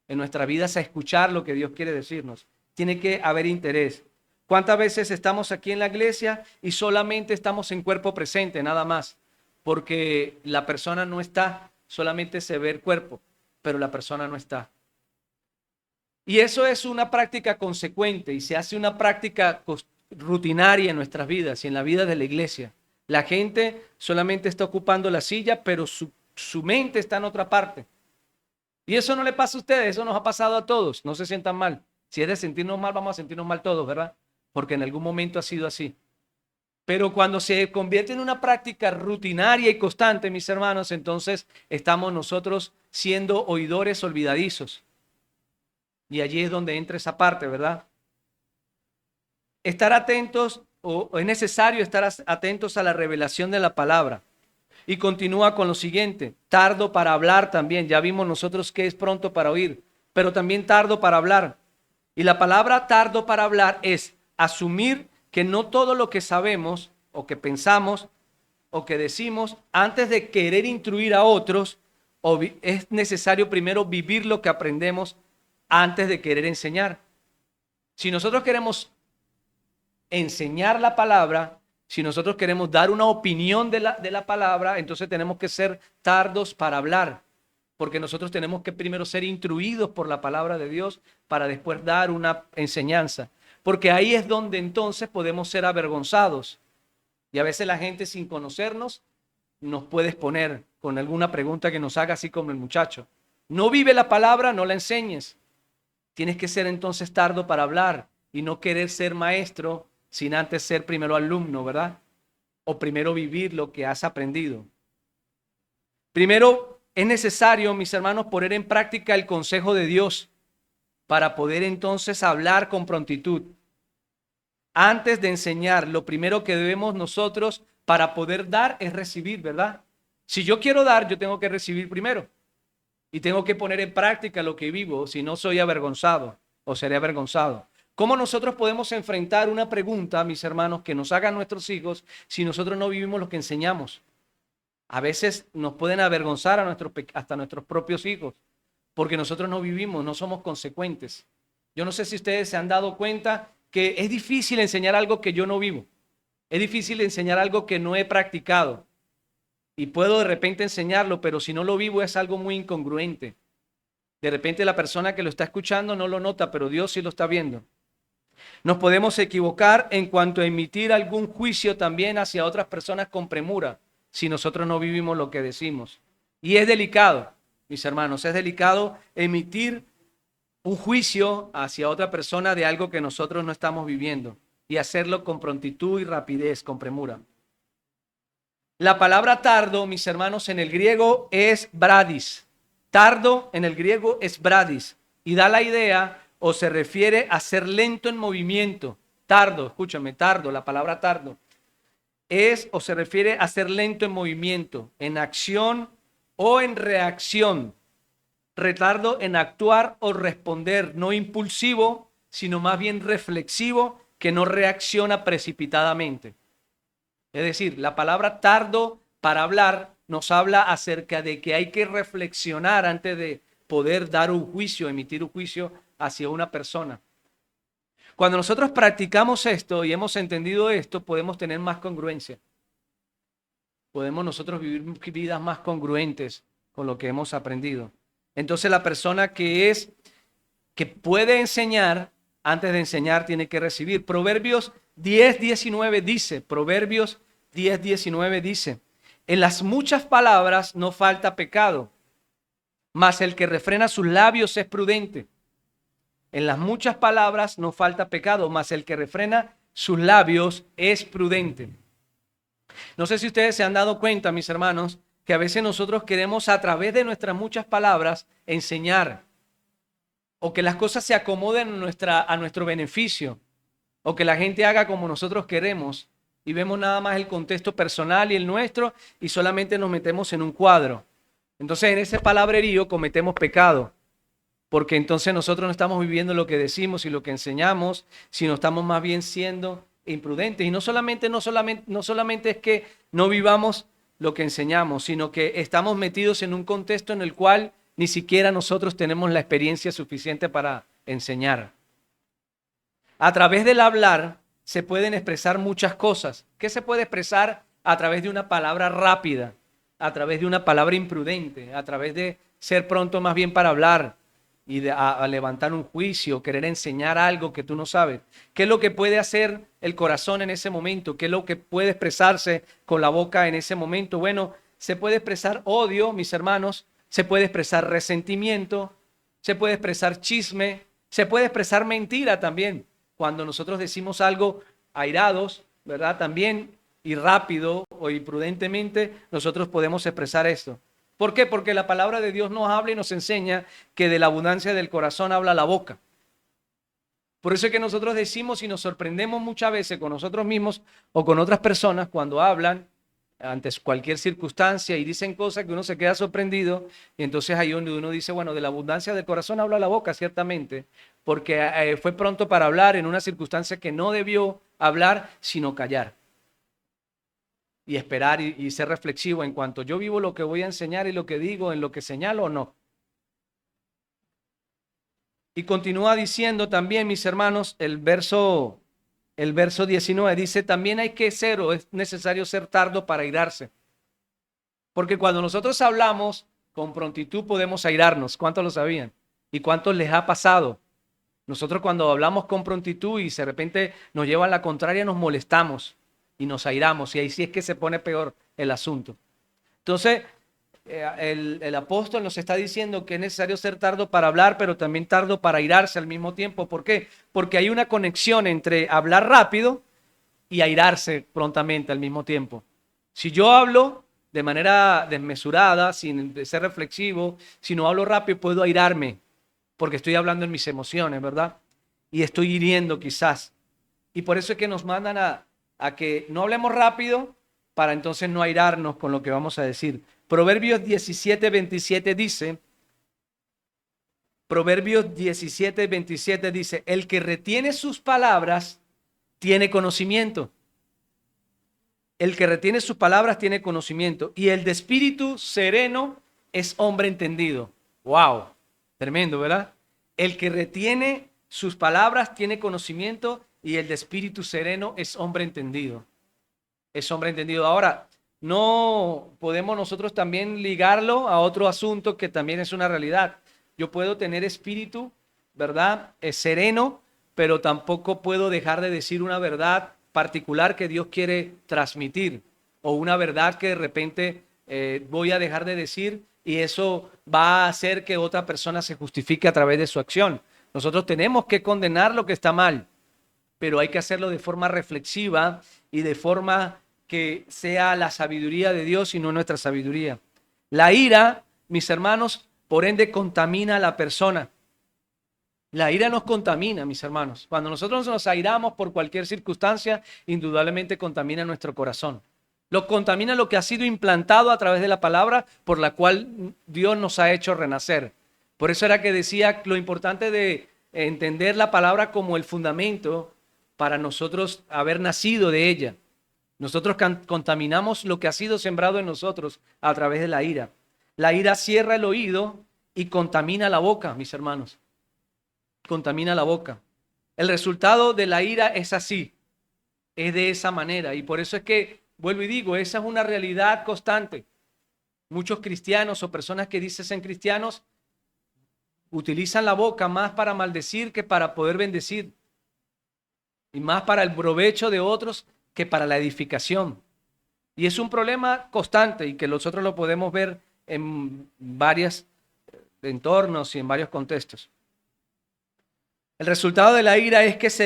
S1: en nuestras vidas a escuchar lo que Dios quiere decirnos. Tiene que haber interés. ¿Cuántas veces estamos aquí en la iglesia y solamente estamos en cuerpo presente, nada más? Porque la persona no está, solamente se ve el cuerpo, pero la persona no está. Y eso es una práctica consecuente y se hace una práctica rutinaria en nuestras vidas y en la vida de la iglesia. La gente solamente está ocupando la silla, pero su mente está en otra parte. Y eso no le pasa a ustedes, eso nos ha pasado a todos. No se sientan mal. Si es de sentirnos mal, vamos a sentirnos mal todos, ¿verdad? Porque en algún momento ha sido así. Pero cuando se convierte en una práctica rutinaria y constante, mis hermanos, entonces estamos nosotros siendo oidores olvidadizos. Y allí es donde entra esa parte, ¿verdad? Estar atentos, o es necesario estar atentos a la revelación de la palabra. Y continúa con lo siguiente, tardo para hablar también. Ya vimos nosotros que es pronto para oír, pero también tardo para hablar. Y la palabra tardo para hablar es asumir que no todo lo que sabemos o que pensamos o que decimos antes de querer instruir a otros, es necesario primero vivir lo que aprendemos antes de querer enseñar. Si nosotros queremos enseñar la palabra, si nosotros queremos dar una opinión de la palabra, entonces tenemos que ser tardos para hablar, porque nosotros tenemos que primero ser instruidos por la palabra de Dios para después dar una enseñanza, porque ahí es donde entonces podemos ser avergonzados. Y a veces la gente sin conocernos nos puede exponer con alguna pregunta que nos haga, así como el muchacho. No vive la palabra, no la enseñes. Tienes que ser entonces tardo para hablar y no querer ser maestro sin antes ser primero alumno, ¿verdad? O primero vivir lo que has aprendido. Primero es necesario, mis hermanos, poner en práctica el consejo de Dios para poder entonces hablar con prontitud. Antes de enseñar, lo primero que debemos nosotros para poder dar es recibir, ¿verdad? Si yo quiero dar, yo tengo que recibir primero. Y tengo que poner en práctica lo que vivo, si no soy avergonzado o seré avergonzado. ¿Cómo nosotros podemos enfrentar una pregunta, mis hermanos, que nos hagan nuestros hijos si nosotros no vivimos lo que enseñamos? A veces nos pueden avergonzar a hasta nuestros propios hijos, porque nosotros no vivimos, no somos consecuentes. Yo no sé si ustedes se han dado cuenta que es difícil enseñar algo que yo no vivo. Es difícil enseñar algo que no he practicado. Y puedo de repente enseñarlo, pero si no lo vivo es algo muy incongruente. De repente la persona que lo está escuchando no lo nota, pero Dios sí lo está viendo. Nos podemos equivocar en cuanto a emitir algún juicio también hacia otras personas con premura, si nosotros no vivimos lo que decimos. Y es delicado, mis hermanos, es delicado emitir un juicio hacia otra persona de algo que nosotros no estamos viviendo y hacerlo con prontitud y rapidez, con premura. La palabra tardo, mis hermanos, en el griego es bradis. Tardo en el griego es bradis y da la idea o se refiere a ser lento en movimiento. Tardo, escúchame, tardo, la palabra tardo es o se refiere a ser lento en movimiento, en acción o en reacción. Retardo en actuar o responder, no impulsivo, sino más bien reflexivo, que no reacciona precipitadamente. Es decir, la palabra tardo para hablar nos habla acerca de que hay que reflexionar antes de poder dar un juicio, emitir un juicio hacia una persona. Cuando nosotros practicamos esto y hemos entendido esto, podemos tener más congruencia. Podemos nosotros vivir vidas más congruentes con lo que hemos aprendido. Entonces la persona que puede enseñar, antes de enseñar tiene que recibir. Proverbios 10:19 dice, Proverbios 10:19 dice, en las muchas palabras no falta pecado, mas el que refrena sus labios es prudente. En las muchas palabras no falta pecado, mas el que refrena sus labios es prudente. No sé si ustedes se han dado cuenta, mis hermanos, que a veces nosotros queremos a través de nuestras muchas palabras enseñar, o que las cosas se acomoden a nuestro beneficio, o que la gente haga como nosotros queremos, y vemos nada más el contexto personal y el nuestro, y solamente nos metemos en un cuadro. Entonces en ese palabrerío cometemos pecado, porque entonces nosotros no estamos viviendo lo que decimos y lo que enseñamos, sino estamos más bien siendo imprudentes. Y no solamente es que no vivamos lo que enseñamos, sino que estamos metidos en un contexto en el cual ni siquiera nosotros tenemos la experiencia suficiente para enseñar. A través del hablar se pueden expresar muchas cosas. ¿Qué se puede expresar a través de una palabra rápida? A través de una palabra imprudente, a través de ser pronto más bien para hablar y a levantar un juicio, querer enseñar algo que tú no sabes. ¿Qué es lo que puede hacer el corazón en ese momento? ¿Qué es lo que puede expresarse con la boca en ese momento? Bueno, se puede expresar odio, mis hermanos, se puede expresar resentimiento, se puede expresar chisme, se puede expresar mentira también. Cuando nosotros decimos algo airados, ¿verdad? También y rápido o imprudentemente, nosotros podemos expresar esto. ¿Por qué? Porque la palabra de Dios nos habla y nos enseña que de la abundancia del corazón habla la boca. Por eso es que nosotros decimos y nos sorprendemos muchas veces con nosotros mismos o con otras personas cuando hablan ante cualquier circunstancia y dicen cosas que uno se queda sorprendido, y entonces ahí donde uno dice, bueno, de la abundancia del corazón habla la boca, ciertamente, porque fue pronto para hablar en una circunstancia que no debió hablar, sino callar. Y esperar y ser reflexivo en cuanto yo vivo lo que voy a enseñar y lo que digo, en lo que señalo o no. Y continúa diciendo también, mis hermanos, el verso 19 dice, también hay que ser o es necesario ser tardo para airarse. Porque cuando nosotros hablamos con prontitud podemos airarnos. ¿Cuántos lo sabían? ¿Y cuántos les ha pasado? Nosotros cuando hablamos con prontitud y de repente nos llevan la contraria nos molestamos y nos airamos, y ahí sí es que se pone peor el asunto. Entonces, el apóstol nos está diciendo que es necesario ser tardo para hablar, pero también tardo para airarse al mismo tiempo. ¿Por qué? Porque hay una conexión entre hablar rápido y airarse prontamente al mismo tiempo. Si yo hablo de manera desmesurada, sin ser reflexivo, si no hablo rápido, puedo airarme, porque estoy hablando en mis emociones, ¿verdad? Y estoy hiriendo quizás. Y por eso es que nos mandan a que no hablemos rápido para entonces no airarnos con lo que vamos a decir. Proverbios 17:27 dice, Proverbios 17:27 dice, el que retiene sus palabras tiene conocimiento. El que retiene sus palabras tiene conocimiento. Y el de espíritu sereno es hombre entendido. ¡Wow! Tremendo, ¿verdad? El que retiene sus palabras tiene conocimiento y el de espíritu sereno es hombre entendido. Es hombre entendido. Ahora, no podemos nosotros también ligarlo a otro asunto que también es una realidad. Yo puedo tener espíritu, ¿verdad? Es sereno, pero tampoco puedo dejar de decir una verdad particular que Dios quiere transmitir o una verdad que de repente voy a dejar de decir y eso va a hacer que otra persona se justifique a través de su acción. Nosotros tenemos que condenar lo que está mal, pero hay que hacerlo de forma reflexiva y de forma que sea la sabiduría de Dios y no nuestra sabiduría. La ira, mis hermanos, por ende contamina a la persona. La ira nos contamina, mis hermanos. Cuando nosotros nos airamos por cualquier circunstancia, indudablemente contamina nuestro corazón. Lo contamina lo que ha sido implantado a través de la palabra por la cual Dios nos ha hecho renacer. Por eso era que decía lo importante de entender la palabra como el fundamento para nosotros haber nacido de ella. Nosotros contaminamos lo que ha sido sembrado en nosotros a través de la ira. La ira cierra el oído y contamina la boca, mis hermanos. Contamina la boca. El resultado de la ira es así, es de esa manera. Y por eso es que, vuelvo y digo, esa es una realidad constante. Muchos cristianos o personas que dicen ser cristianos utilizan la boca más para maldecir que para poder bendecir. Y más para el provecho de otros que para la edificación. Y es un problema constante y que nosotros lo podemos ver en varios entornos y en varios contextos. El resultado de la ira es que es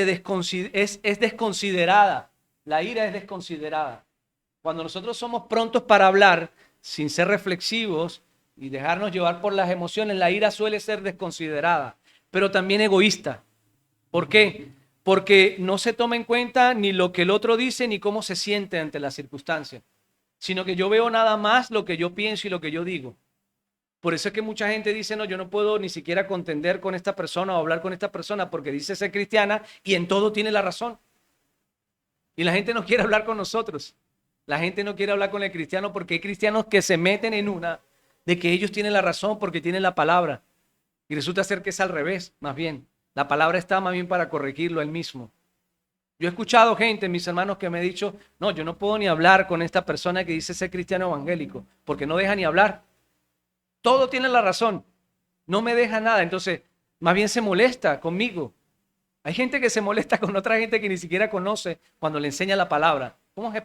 S1: desconsiderada. La ira es desconsiderada. Cuando nosotros somos prontos para hablar sin ser reflexivos y dejarnos llevar por las emociones, la ira suele ser desconsiderada, pero también egoísta. ¿Por qué? Porque no se toma en cuenta ni lo que el otro dice ni cómo se siente ante la circunstancia, sino que yo veo nada más lo que yo pienso y lo que yo digo. Por eso es que mucha gente dice, no, yo no puedo ni siquiera contender con esta persona o hablar con esta persona porque dice ser cristiana y en todo tiene la razón. Y la gente no quiere hablar con nosotros. La gente no quiere hablar con el cristiano porque hay cristianos que se meten en una de que ellos tienen la razón porque tienen la palabra. Y resulta ser que es al revés, más bien. La palabra está más bien para corregirlo él mismo. Yo he escuchado gente, mis hermanos, que me ha dicho, no, yo no puedo ni hablar con esta persona que dice ser cristiano evangélico porque no deja ni hablar. Todo tiene la razón. No me deja nada. Entonces, más bien se molesta conmigo. Hay gente que se molesta con otra gente que ni siquiera conoce cuando le enseña la palabra.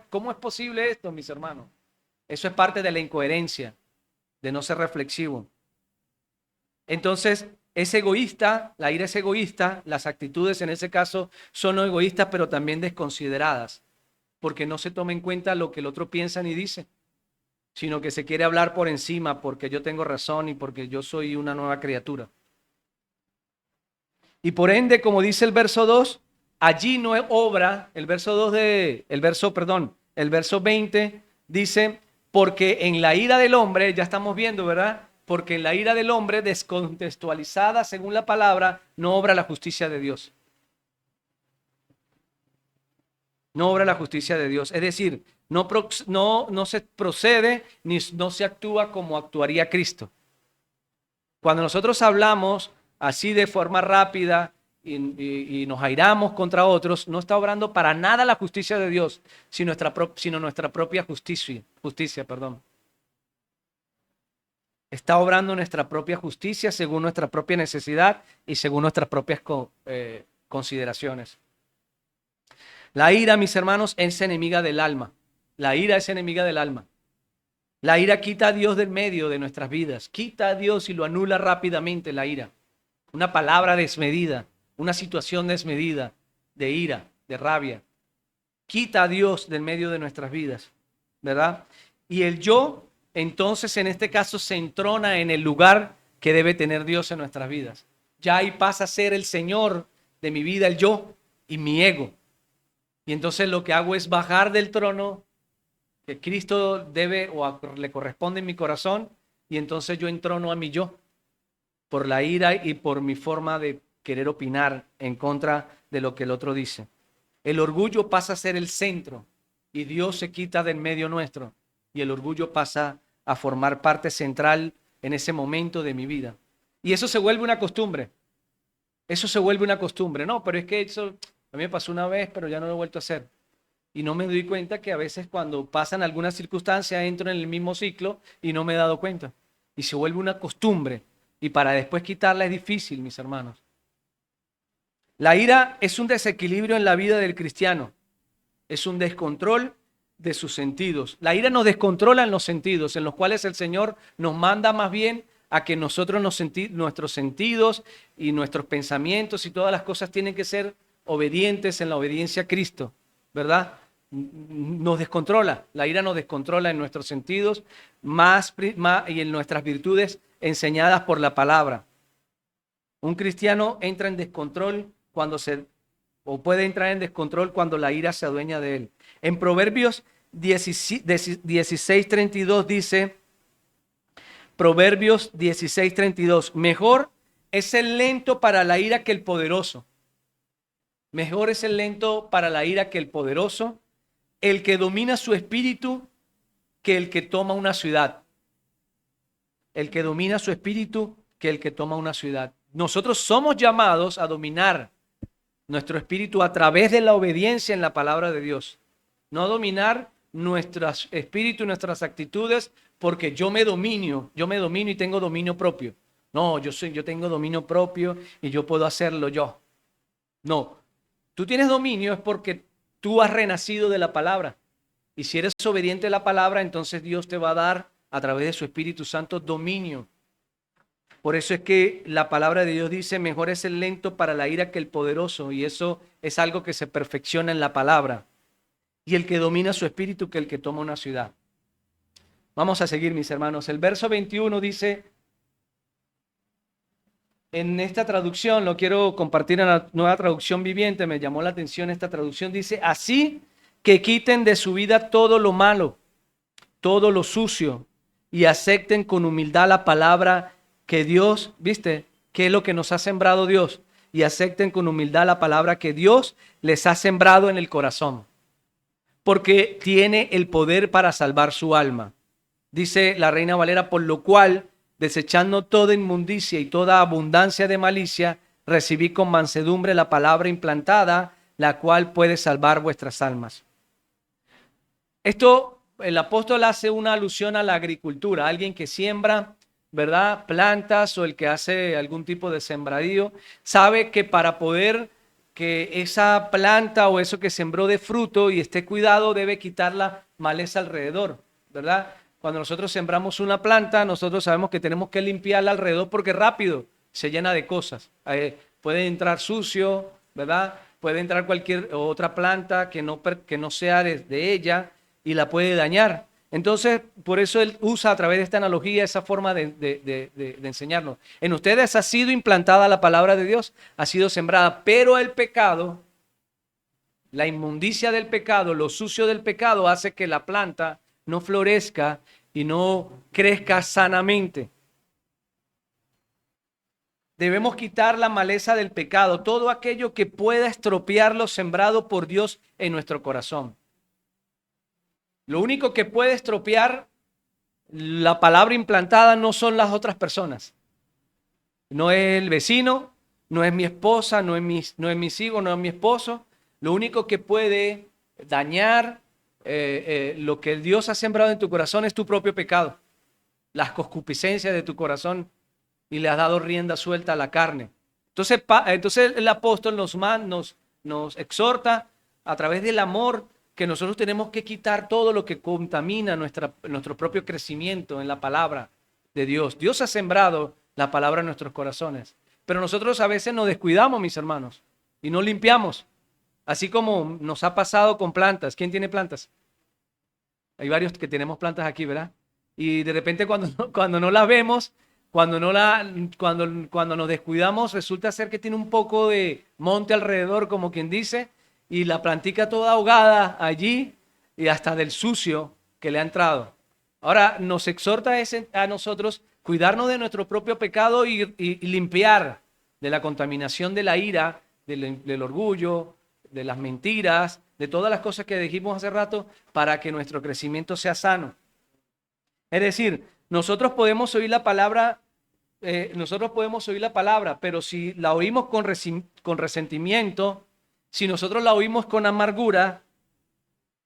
S1: ¿Cómo es posible esto, mis hermanos? Eso es parte de la incoherencia, de no ser reflexivo. Entonces, es egoísta, la ira es egoísta, las actitudes en ese caso son no egoístas, pero también desconsideradas, porque no se toma en cuenta lo que el otro piensa ni dice, sino que se quiere hablar por encima porque yo tengo razón y porque yo soy una nueva criatura. Y por ende, como dice el verso 2, allí no obra, el verso 20 dice, porque en la ira del hombre, ya estamos viendo, ¿verdad? Porque en la ira del hombre, descontextualizada según la palabra, no obra la justicia de Dios. No obra la justicia de Dios. Es decir, no se procede ni no se actúa como actuaría Cristo. Cuando nosotros hablamos así de forma rápida y nos airamos contra otros, no está obrando para nada la justicia de Dios, sino nuestra propia justicia. Está obrando nuestra propia justicia según nuestra propia necesidad y según nuestras propias consideraciones. La ira, mis hermanos, es enemiga del alma. La ira es enemiga del alma. La ira quita a Dios del medio de nuestras vidas. Quita a Dios y lo anula rápidamente la ira. Una palabra desmedida, una situación desmedida de ira, de rabia. Quita a Dios del medio de nuestras vidas, ¿verdad? Y el yo, entonces en este caso se entrona en el lugar que debe tener Dios en nuestras vidas. Ya ahí pasa a ser el Señor de mi vida, el yo y mi ego. Y entonces lo que hago es bajar del trono que Cristo debe o le corresponde en mi corazón, y entonces yo entrono a mi yo por la ira y por mi forma de querer opinar en contra de lo que el otro dice. El orgullo pasa a ser el centro y Dios se quita del medio nuestro y el orgullo pasa a formar parte central en ese momento de mi vida. Y eso se vuelve una costumbre. Eso se vuelve una costumbre. No, pero es que eso a mí me pasó una vez, pero ya no lo he vuelto a hacer. Y no me doy cuenta que a veces cuando pasan algunas circunstancias entro en el mismo ciclo y no me he dado cuenta. Y se vuelve una costumbre. Y para después quitarla es difícil, mis hermanos. La ira es un desequilibrio en la vida del cristiano. Es un descontrol de sus sentidos. La ira nos descontrola en los sentidos, en los cuales el Señor nos manda más bien a que nosotros nuestros sentidos y nuestros pensamientos y todas las cosas tienen que ser obedientes en la obediencia a Cristo, ¿verdad? Nos descontrola, la ira nos descontrola en nuestros sentidos más y en nuestras virtudes enseñadas por la palabra. Un cristiano entra en descontrol o puede entrar en descontrol cuando la ira se adueña de él. En Proverbios 16:32 dice, Proverbios 16:32, mejor es el lento para la ira que el poderoso. Mejor es el lento para la ira que el poderoso, el que domina su espíritu que el que toma una ciudad. El que domina su espíritu que el que toma una ciudad. Nosotros somos llamados a dominar nuestro espíritu a través de la obediencia en la palabra de Dios. No a dominar nuestro espíritu y nuestras actitudes porque yo me domino y tengo dominio propio. No, yo tengo dominio propio y yo puedo hacerlo yo. No, tú tienes dominio es porque tú has renacido de la palabra. Y si eres obediente a la palabra, entonces Dios te va a dar a través de su Espíritu Santo dominio. Por eso es que la palabra de Dios dice, mejor es el lento para la ira que el poderoso. Y eso es algo que se perfecciona en la palabra. Y el que domina su espíritu que el que toma una ciudad. Vamos a seguir, mis hermanos. El verso 21 dice, en esta traducción, lo quiero compartir en la Nueva Traducción Viviente, me llamó la atención esta traducción, dice, así que quiten de su vida todo lo malo, todo lo sucio, y acepten con humildad la palabra que Dios, ¿viste? ¿Qué es lo que nos ha sembrado Dios? Y acepten con humildad la palabra que Dios les ha sembrado en el corazón, porque tiene el poder para salvar su alma. Dice la Reina Valera, por lo cual, desechando toda inmundicia y toda abundancia de malicia, recibí con mansedumbre la palabra implantada, la cual puede salvar vuestras almas. Esto, el apóstol hace una alusión a la agricultura, alguien que siembra, ¿verdad?, plantas, o el que hace algún tipo de sembradío, sabe que para poder que esa planta o eso que sembró de fruto y esté cuidado, debe quitar la maleza alrededor, ¿verdad? Cuando nosotros sembramos una planta, nosotros sabemos que tenemos que limpiarla alrededor porque rápido se llena de cosas. Puede entrar sucio, ¿verdad? Puede entrar cualquier otra planta que no sea de ella y la puede dañar. Entonces, por eso él usa a través de esta analogía esa forma de enseñarnos. En ustedes ha sido implantada la palabra de Dios, ha sido sembrada, pero el pecado, la inmundicia del pecado, lo sucio del pecado hace que la planta no florezca y no crezca sanamente. Debemos quitar la maleza del pecado, todo aquello que pueda estropear lo sembrado por Dios en nuestro corazón. Lo único que puede estropear la palabra implantada no son las otras personas. No es el vecino, no es mi esposa, no es mis hijos, no es mi esposo. Lo único que puede dañar lo que Dios ha sembrado en tu corazón es tu propio pecado. Las concupiscencias de tu corazón y le has dado rienda suelta a la carne. Entonces el apóstol nos exhorta a través del amor que nosotros tenemos que quitar todo lo que contamina nuestro propio crecimiento en la palabra de Dios. Dios ha sembrado la palabra en nuestros corazones, pero nosotros a veces nos descuidamos, mis hermanos, y no limpiamos. Así como nos ha pasado con plantas. ¿Quién tiene plantas? Hay varios que tenemos plantas aquí, ¿verdad? Y de repente cuando no las vemos, cuando nos descuidamos, resulta ser que tiene un poco de monte alrededor, como quien dice, y la plantica toda ahogada allí y hasta del sucio que le ha entrado. Ahora nos exhorta a nosotros cuidarnos de nuestro propio pecado y limpiar de la contaminación de la ira, del orgullo, de las mentiras, de todas las cosas que dijimos hace rato, para que nuestro crecimiento sea sano. Es decir, nosotros podemos oír la palabra, pero si la oímos con resentimiento, si nosotros la oímos con amargura,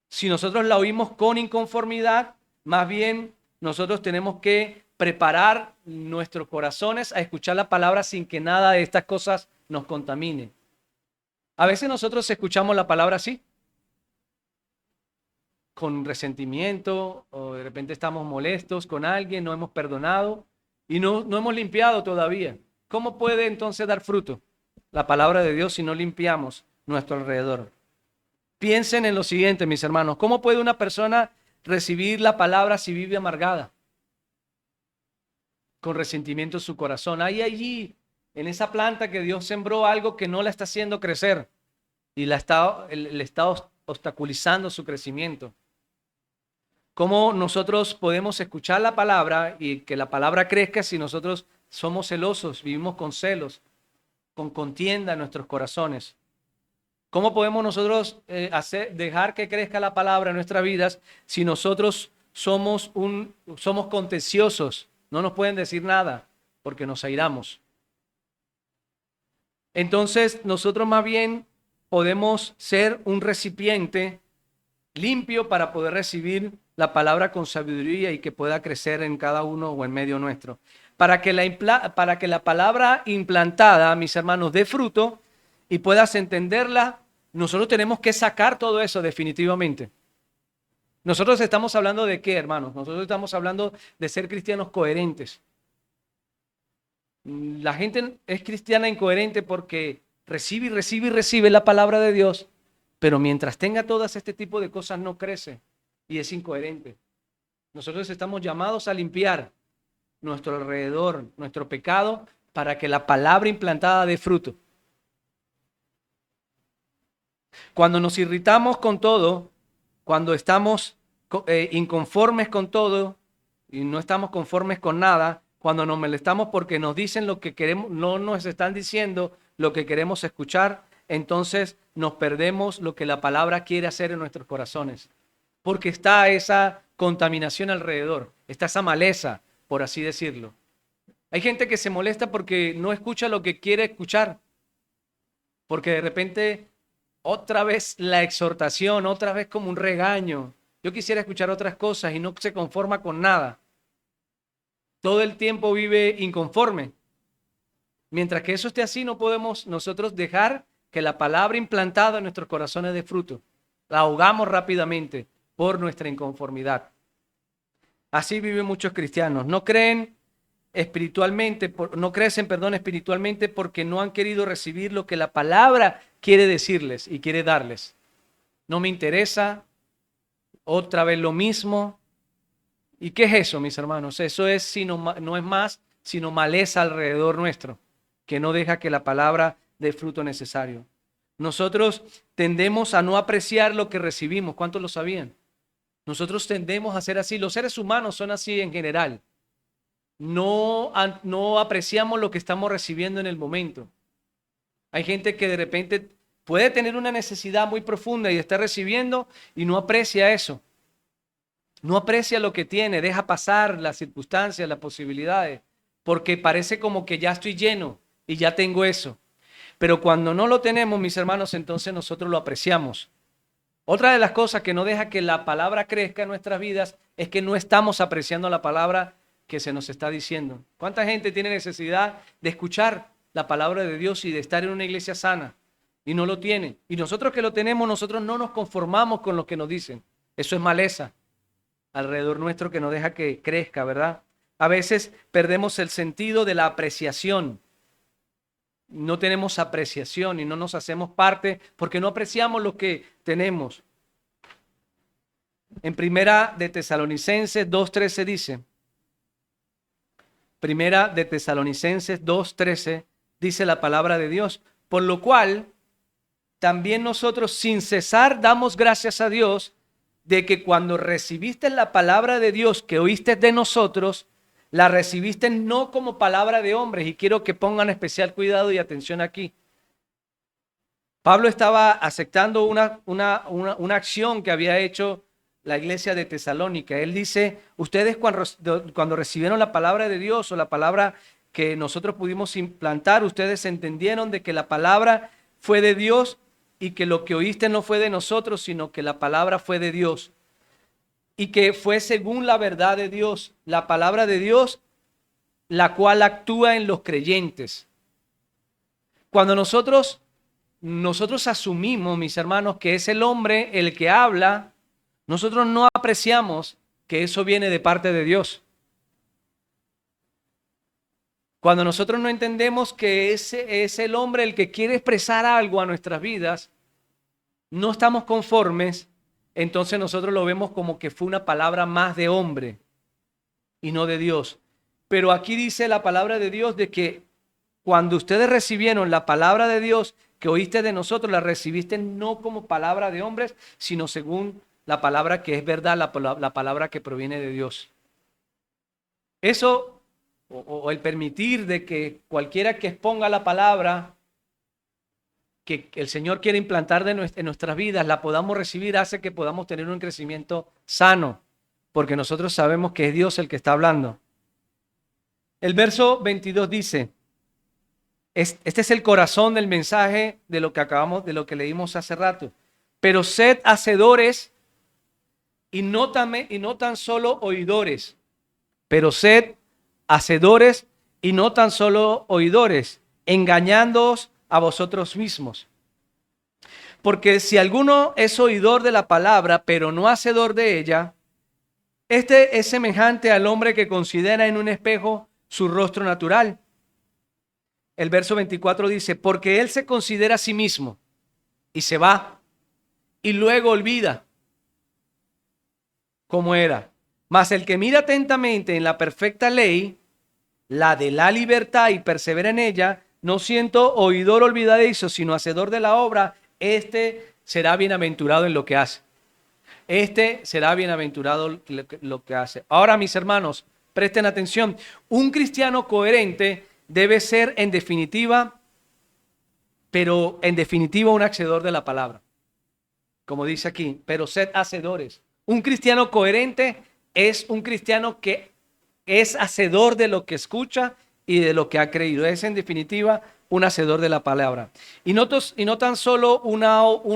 S1: si nosotros la oímos con inconformidad, más bien nosotros tenemos que preparar nuestros corazones a escuchar la palabra sin que nada de estas cosas nos contamine. A veces nosotros escuchamos la palabra así, con resentimiento, o de repente estamos molestos con alguien, no hemos perdonado y no hemos limpiado todavía. ¿Cómo puede entonces dar fruto la palabra de Dios si no limpiamos nuestro alrededor? Piensen en lo siguiente, mis hermanos. ¿Cómo puede una persona recibir la palabra si vive amargada? Con resentimiento en su corazón. Hay allí, en esa planta que Dios sembró, algo que no la está haciendo crecer y le está obstaculizando su crecimiento. ¿Cómo nosotros podemos escuchar la palabra y que la palabra crezca si nosotros somos celosos, vivimos con celos, con contienda en nuestros corazones? ¿Cómo podemos nosotros dejar que crezca la palabra en nuestras vidas si nosotros somos contenciosos? No nos pueden decir nada porque nos airamos. Entonces nosotros más bien podemos ser un recipiente limpio para poder recibir la palabra con sabiduría y que pueda crecer en cada uno o en medio nuestro. Para que la palabra implantada, mis hermanos, dé fruto y puedas entenderla, nosotros tenemos que sacar todo eso definitivamente. Nosotros estamos hablando de qué, hermanos? Nosotros estamos hablando de ser cristianos coherentes. La gente es cristiana incoherente porque recibe la palabra de Dios, pero mientras tenga todas este tipo de cosas no crece y es incoherente. Nosotros estamos llamados a limpiar nuestro alrededor, nuestro pecado, para que la palabra implantada dé fruto. Cuando nos irritamos con todo, cuando estamos inconformes con todo y no estamos conformes con nada, cuando nos molestamos porque nos dicen lo que queremos, no nos están diciendo lo que queremos escuchar, entonces nos perdemos lo que la palabra quiere hacer en nuestros corazones. Porque está esa contaminación alrededor, está esa maleza, por así decirlo. Hay gente que se molesta porque no escucha lo que quiere escuchar, porque de repente otra vez la exhortación, otra vez como un regaño. Yo quisiera escuchar otras cosas y no se conforma con nada. Todo el tiempo vive inconforme. Mientras que eso esté así, no podemos nosotros dejar que la palabra implantada en nuestros corazones dé fruto. La ahogamos rápidamente por nuestra inconformidad. Así viven muchos cristianos. No crecen espiritualmente porque no han querido recibir lo que la palabra quiere decirles y quiere darles. No me interesa, otra vez lo mismo. ¿Y qué es eso, mis hermanos? Eso es no es más sino maleza alrededor nuestro, que no deja que la palabra dé fruto necesario. Nosotros tendemos a no apreciar lo que recibimos. ¿Cuántos lo sabían? Nosotros tendemos a ser así. Los seres humanos son así en general. No apreciamos lo que estamos recibiendo en el momento. Hay gente que de repente puede tener una necesidad muy profunda y está recibiendo y no aprecia eso. No aprecia lo que tiene, deja pasar las circunstancias, las posibilidades, porque parece como que ya estoy lleno y ya tengo eso. Pero cuando no lo tenemos, mis hermanos, entonces nosotros lo apreciamos. Otra de las cosas que no deja que la palabra crezca en nuestras vidas es que no estamos apreciando la palabra que se nos está diciendo. ¿Cuánta gente tiene necesidad de escuchar la palabra de Dios y de estar en una iglesia sana? y no lo tienen. Y nosotros que lo tenemos, nosotros no nos conformamos con lo que nos dicen. Eso es maleza alrededor nuestro que no deja que crezca, ¿verdad? A veces perdemos el sentido de la apreciación. No tenemos apreciación y no nos hacemos parte porque no apreciamos lo que tenemos. En Primera de Tesalonicenses 2:13 dice, Primera de Tesalonicenses 2:13 dice la palabra de Dios, por lo cual también nosotros sin cesar damos gracias a Dios de que cuando recibiste la palabra de Dios que oíste de nosotros, la recibiste no como palabra de hombres. Y quiero que pongan especial cuidado y atención aquí. Pablo estaba aceptando una acción que había hecho la iglesia de Tesalónica. Él dice, ustedes cuando recibieron la palabra de Dios o la palabra que nosotros pudimos implantar, ustedes entendieron de que la palabra fue de Dios y que lo que oíste no fue de nosotros, sino que la palabra fue de Dios. Y que fue según la verdad de Dios, la palabra de Dios, la cual actúa en los creyentes. Cuando nosotros asumimos, mis hermanos, que es el hombre el que habla, nosotros no apreciamos que eso viene de parte de Dios. Cuando nosotros no entendemos que ese es el hombre el que quiere expresar algo a nuestras vidas, no estamos conformes, entonces nosotros lo vemos como que fue una palabra más de hombre y no de Dios. Pero aquí dice la palabra de Dios de que cuando ustedes recibieron la palabra de Dios que oíste de nosotros, la recibiste no como palabra de hombres, sino según la palabra que es verdad, la palabra que proviene de Dios. Eso, o el permitir de que cualquiera que exponga la palabra que el Señor quiere implantar en nuestras vidas, la podamos recibir, hace que podamos tener un crecimiento sano, porque nosotros sabemos que es Dios el que está hablando. El verso 22 dice, este es el corazón del mensaje de lo que leímos hace rato. Pero sed hacedores y no tan solo oidores. Pero sed hacedores y no tan solo oidores, engañándoos a vosotros mismos. Porque si alguno es oidor de la palabra, pero no hacedor de ella, este es semejante al hombre que considera en un espejo su rostro natural. El verso 24 dice, porque él se considera a sí mismo y se va y luego olvida cómo era. Mas el que mira atentamente en la perfecta ley, la de la libertad, y persevera en ella, no siendo oidor olvidadizo, sino hacedor de la obra, este será bienaventurado en lo que hace. Este será bienaventurado lo que hace. Ahora, mis hermanos, presten atención. Un cristiano coherente debe ser en definitiva un hacedor de la palabra. Como dice aquí, pero sed hacedores. Un cristiano coherente es un cristiano que es hacedor de lo que escucha y de lo que ha creído. Es en definitiva un hacedor de la palabra. Y no tan solo un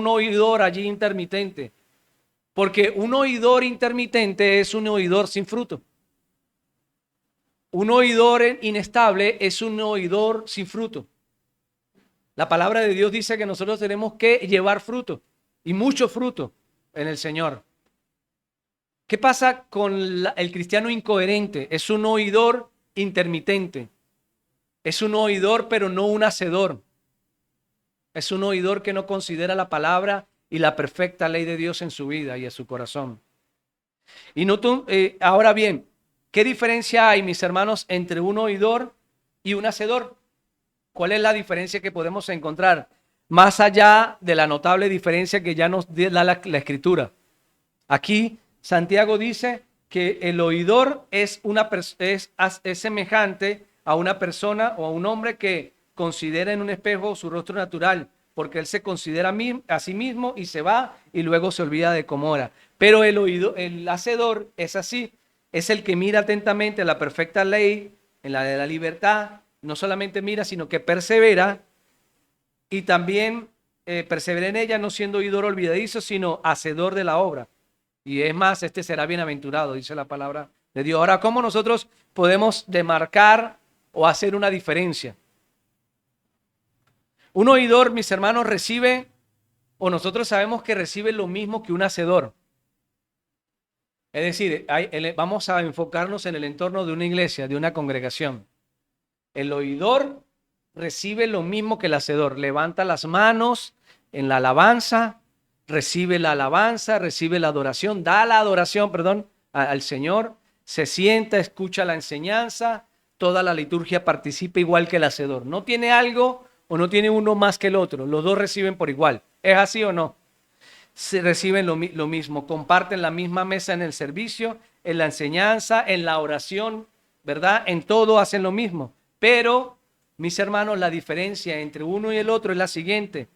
S1: oidor allí intermitente, porque un oidor intermitente es un oidor sin fruto. Un oidor inestable es un oidor sin fruto. La palabra de Dios dice que nosotros tenemos que llevar fruto y mucho fruto en el Señor. ¿Qué pasa con el cristiano incoherente? Es un oidor intermitente. Es un oidor, pero no un hacedor. Es un oidor que no considera la palabra y la perfecta ley de Dios en su vida y en su corazón. Y ahora bien, ¿qué diferencia hay, mis hermanos, entre un oidor y un hacedor? ¿Cuál es la diferencia que podemos encontrar? Más allá de la notable diferencia que ya nos da la Escritura. Aquí Santiago dice que el oidor es semejante a una persona o a un hombre que considera en un espejo su rostro natural, porque él se considera a sí mismo y se va y luego se olvida de cómo era. Pero el hacedor es así, es el que mira atentamente la perfecta ley, en la de la libertad, no solamente mira, sino que persevera y también persevera en ella, no siendo oidor olvidadizo, sino hacedor de la obra. Y es más, este será bienaventurado, dice la palabra de Dios. Ahora, ¿cómo nosotros podemos demarcar o hacer una diferencia? Un oidor, mis hermanos, recibe, o nosotros sabemos que recibe lo mismo que un hacedor. Es decir, vamos a enfocarnos en el entorno de una iglesia, de una congregación. El oidor recibe lo mismo que el hacedor. Levanta las manos en la alabanza, recibe la alabanza, recibe la adoración, da la adoración, perdón, al Señor, se sienta, escucha la enseñanza, toda la liturgia participa igual que el hacedor. No tiene algo o no tiene uno más que el otro, los dos reciben por igual. ¿Es así o no? Se reciben lo mismo, comparten la misma mesa en el servicio, en la enseñanza, en la oración, ¿verdad? En todo hacen lo mismo. Pero, mis hermanos, la diferencia entre uno y el otro es la siguiente.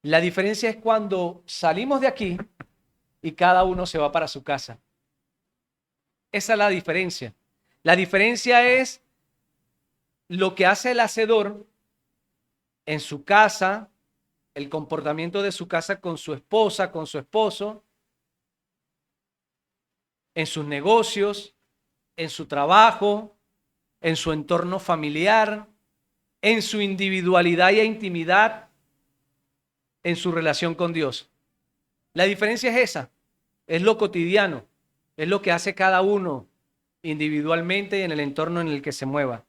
S1: La diferencia es cuando salimos de aquí y cada uno se va para su casa. Esa es la diferencia. La diferencia es lo que hace el hacedor en su casa, el comportamiento de su casa con su esposa, con su esposo, en sus negocios, en su trabajo, en su entorno familiar, en su individualidad y intimidad, en su relación con Dios. La diferencia es esa, es lo cotidiano, es lo que hace cada uno individualmente y en el entorno en el que se mueva.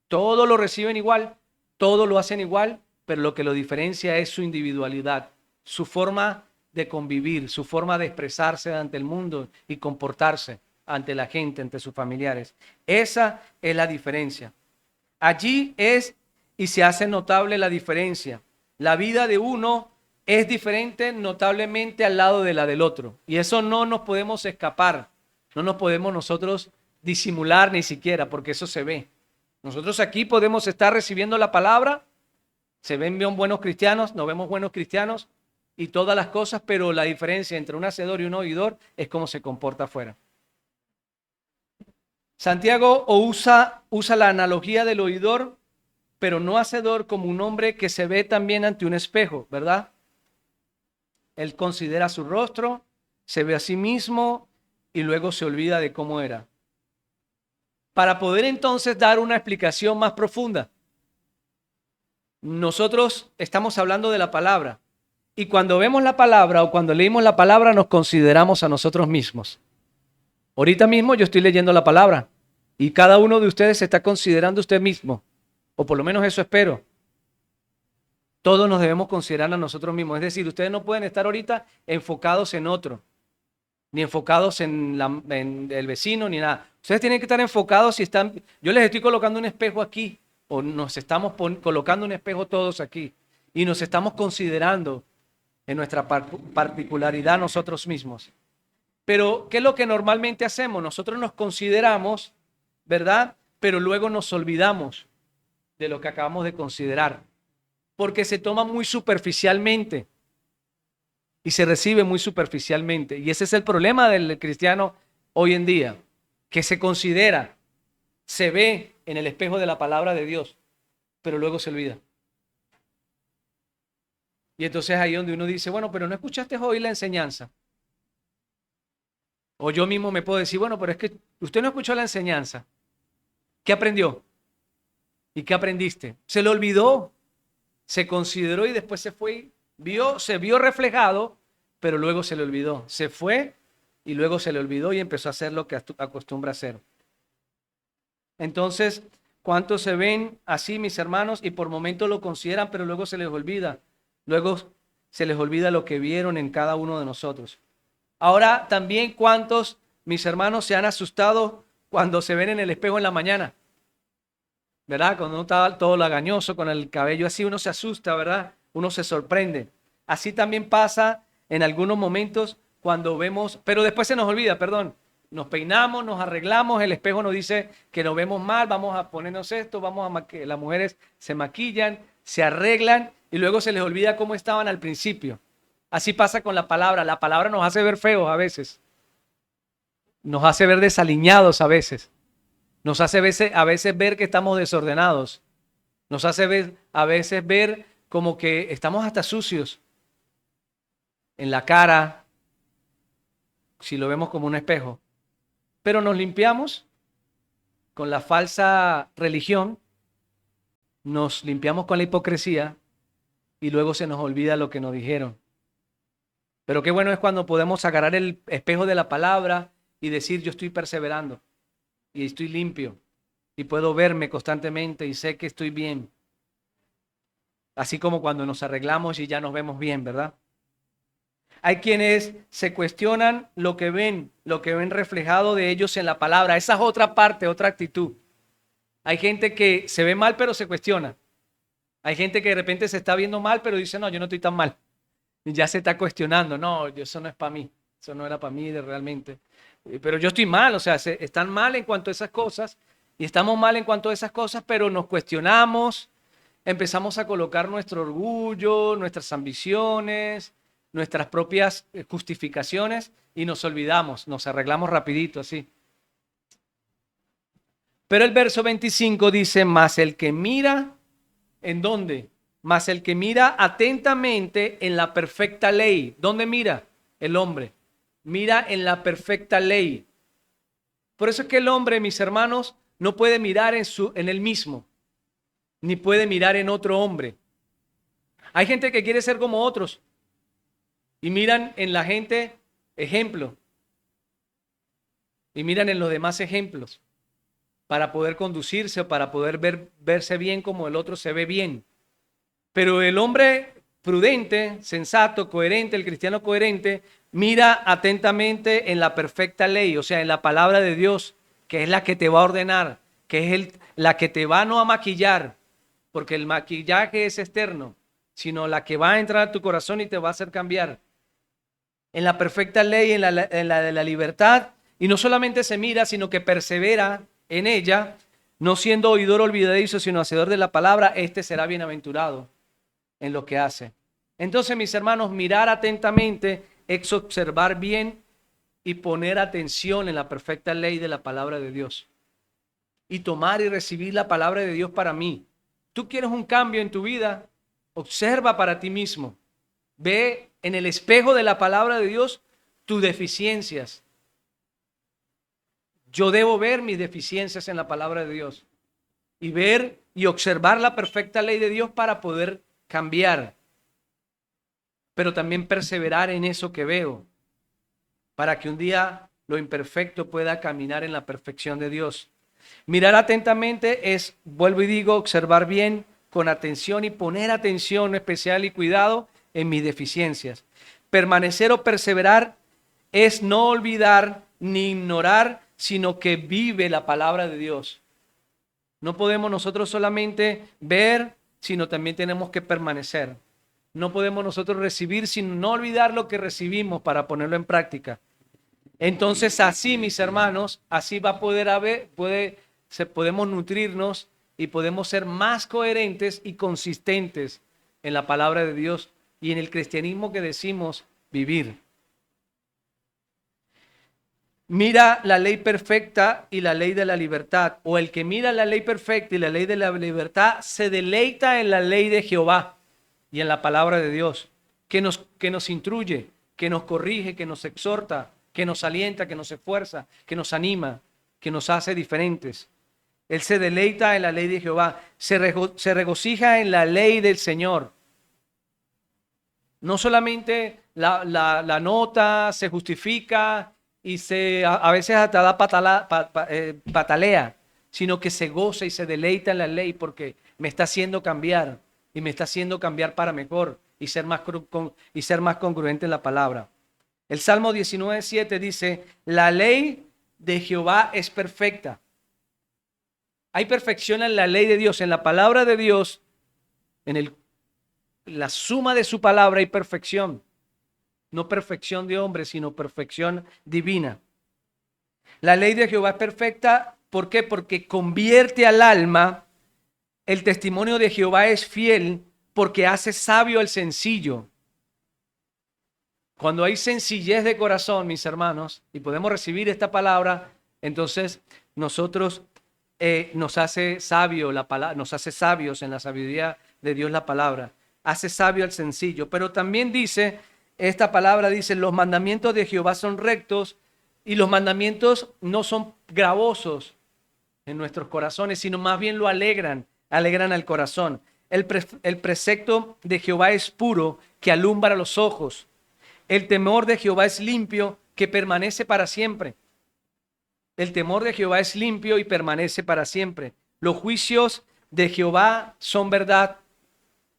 S1: Todo lo reciben igual, todo lo hacen igual, pero lo que lo diferencia es su individualidad, su forma de convivir, su forma de expresarse ante el mundo y comportarse ante la gente, ante sus familiares. Esa es la diferencia. Allí es y se hace notable la diferencia. La vida de uno es diferente notablemente al lado de la del otro. Y eso no nos podemos escapar. No nos podemos nosotros disimular ni siquiera, porque eso se ve. Nosotros aquí podemos estar recibiendo la palabra, se ven bien buenos cristianos, nos vemos buenos cristianos y todas las cosas, pero la diferencia entre un hacedor y un oidor es cómo se comporta afuera. Santiago usa la analogía del oidor, pero no hacedor, como un hombre que se ve también ante un espejo, ¿verdad? Él considera su rostro, se ve a sí mismo y luego se olvida de cómo era. Para poder entonces dar una explicación más profunda, nosotros estamos hablando de la palabra y cuando vemos la palabra o cuando leímos la palabra nos consideramos a nosotros mismos. Ahorita mismo yo estoy leyendo la palabra y cada uno de ustedes se está considerando usted mismo, o por lo menos eso espero. Todos nos debemos considerar a nosotros mismos. Es decir, ustedes no pueden estar ahorita enfocados en otro, ni enfocados en el vecino, ni nada. Ustedes tienen que estar enfocados si están... Yo les estoy colocando un espejo aquí, o nos estamos colocando un espejo todos aquí, y nos estamos considerando en nuestra particularidad nosotros mismos. Pero, ¿qué es lo que normalmente hacemos? Nosotros nos consideramos, ¿verdad? Pero luego nos olvidamos de lo que acabamos de considerar, porque se toma muy superficialmente y se recibe muy superficialmente. Y ese es el problema del cristiano hoy en día, que se considera, se ve en el espejo de la palabra de Dios, pero luego se olvida. Y entonces ahí donde uno dice, bueno, pero no escuchaste hoy la enseñanza. O yo mismo me puedo decir, bueno, pero es que usted no escuchó la enseñanza. ¿Qué aprendió? ¿Y qué aprendiste? Se lo olvidó, se consideró y después se fue, se vio reflejado, pero luego se le olvidó. Se fue y luego se le olvidó y empezó a hacer lo que acostumbra hacer. Entonces, ¿cuántos se ven así, mis hermanos? Y por momentos lo consideran, pero luego se les olvida. Luego se les olvida lo que vieron en cada uno de nosotros. Ahora también, ¿cuántos, mis hermanos, se han asustado cuando se ven en el espejo en la mañana? ¿Verdad? Cuando uno está todo lagañoso, con el cabello así, uno se asusta, ¿verdad? Uno se sorprende. Así también pasa en algunos momentos cuando vemos, pero después se nos olvida, perdón. Nos peinamos, nos arreglamos, el espejo nos dice que nos vemos mal, vamos a ponernos esto, las mujeres se maquillan, se arreglan y luego se les olvida cómo estaban al principio. Así pasa con la palabra nos hace ver feos a veces, nos hace ver desaliñados a veces. Nos hace a veces ver que estamos desordenados. Nos hace ver, a veces ver como que estamos hasta sucios en la cara, si lo vemos como un espejo. Pero nos limpiamos con la falsa religión nos limpiamos con la hipocresía y luego se nos olvida lo que nos dijeron. Pero qué bueno es cuando podemos agarrar el espejo de la palabra y decir, yo estoy perseverando y estoy limpio y puedo verme constantemente y sé que estoy bien. Así como cuando nos arreglamos y ya nos vemos bien, ¿verdad? Hay quienes se cuestionan lo que ven reflejado de ellos en la palabra. Esa es otra parte, otra actitud. Hay gente que se ve mal pero se cuestiona. Hay gente que de repente se está viendo mal pero dice, no, yo no estoy tan mal. Y ya se está cuestionando, no, eso no es para mí. Eso no era para mí realmente. Pero yo estoy mal, o sea, están mal en cuanto a esas cosas y estamos mal en cuanto a esas cosas, pero nos cuestionamos, empezamos a colocar nuestro orgullo, nuestras ambiciones, nuestras propias justificaciones y nos olvidamos, nos arreglamos rapidito así. Pero el verso 25 dice, mas el que mira, ¿en dónde? Mas el que mira atentamente en la perfecta ley. ¿Dónde mira? El hombre. Mira en la perfecta ley. Por eso es que el hombre, mis hermanos, no puede mirar en él mismo, ni puede mirar en otro hombre. Hay gente que quiere ser como otros y miran en la gente ejemplo y miran en los demás ejemplos para poder conducirse o para poder verse bien como el otro se ve bien. Pero el hombre prudente, sensato, coherente, el cristiano coherente, mira atentamente en la perfecta ley, o sea, en la palabra de Dios, que es la que te va a ordenar, que es la que te va no a maquillar, porque el maquillaje es externo, sino la que va a entrar a tu corazón y te va a hacer cambiar. En la perfecta ley, en la de la libertad, y no solamente se mira, sino que persevera en ella, no siendo oidor olvidadizo, sino hacedor de la palabra, este será bienaventurado en lo que hace. Entonces, mis hermanos, mirar atentamente es observar bien y poner atención en la perfecta ley de la palabra de Dios. Y tomar y recibir la palabra de Dios para mí. ¿Tú quieres un cambio en tu vida? Observa para ti mismo. Ve en el espejo de la palabra de Dios tus deficiencias. Yo debo ver mis deficiencias en la palabra de Dios. Y ver y observar la perfecta ley de Dios para poder cambiar, pero también perseverar en eso que veo, para que un día lo imperfecto pueda caminar en la perfección de Dios. Mirar atentamente es, vuelvo y digo, observar bien, con atención y poner atención especial y cuidado en mis deficiencias. Permanecer o perseverar es no olvidar ni ignorar, sino que vive la palabra de Dios. No podemos nosotros solamente ver, sino también tenemos que permanecer. No podemos nosotros recibir sin no olvidar lo que recibimos para ponerlo en práctica. Entonces así, mis hermanos, así va a poder haber, podemos nutrirnos y podemos ser más coherentes y consistentes en la palabra de Dios y en el cristianismo que decimos vivir. Mira la ley perfecta y la ley de la libertad, o el que mira la ley perfecta y la ley de la libertad se deleita en la ley de Jehová y en la palabra de Dios, que nos instruye, que nos corrige, que nos exhorta, que nos alienta, que nos esfuerza, que nos anima, que nos hace diferentes. Él se deleita en la ley de Jehová, se regocija en la ley del Señor. No solamente la nota se justifica y a veces hasta da patalea, sino que se goza y se deleita en la ley porque me está haciendo cambiar y me está haciendo cambiar para mejor y ser más congruente en la palabra. El Salmo 19:7 dice, la ley de Jehová es perfecta. Hay perfección en la ley de Dios, en la palabra de Dios, en la suma de su palabra hay perfección. No perfección de hombre, sino perfección divina. La ley de Jehová es perfecta. ¿Por qué? Porque convierte al alma. El testimonio de Jehová es fiel porque hace sabio al sencillo. Cuando hay sencillez de corazón, mis hermanos, y podemos recibir esta palabra, entonces nosotros nos hace sabio la palabra, nos hace sabios en la sabiduría de Dios la palabra. Hace sabio al sencillo. Pero también dice, esta palabra dice, los mandamientos de Jehová son rectos y los mandamientos no son gravosos en nuestros corazones, sino más bien lo alegran. alegran al corazón. El precepto de Jehová es puro, que alumbra los ojos. El temor de Jehová es limpio, que permanece para siempre. El temor de Jehová es limpio y permanece para siempre. Los juicios de Jehová son verdad,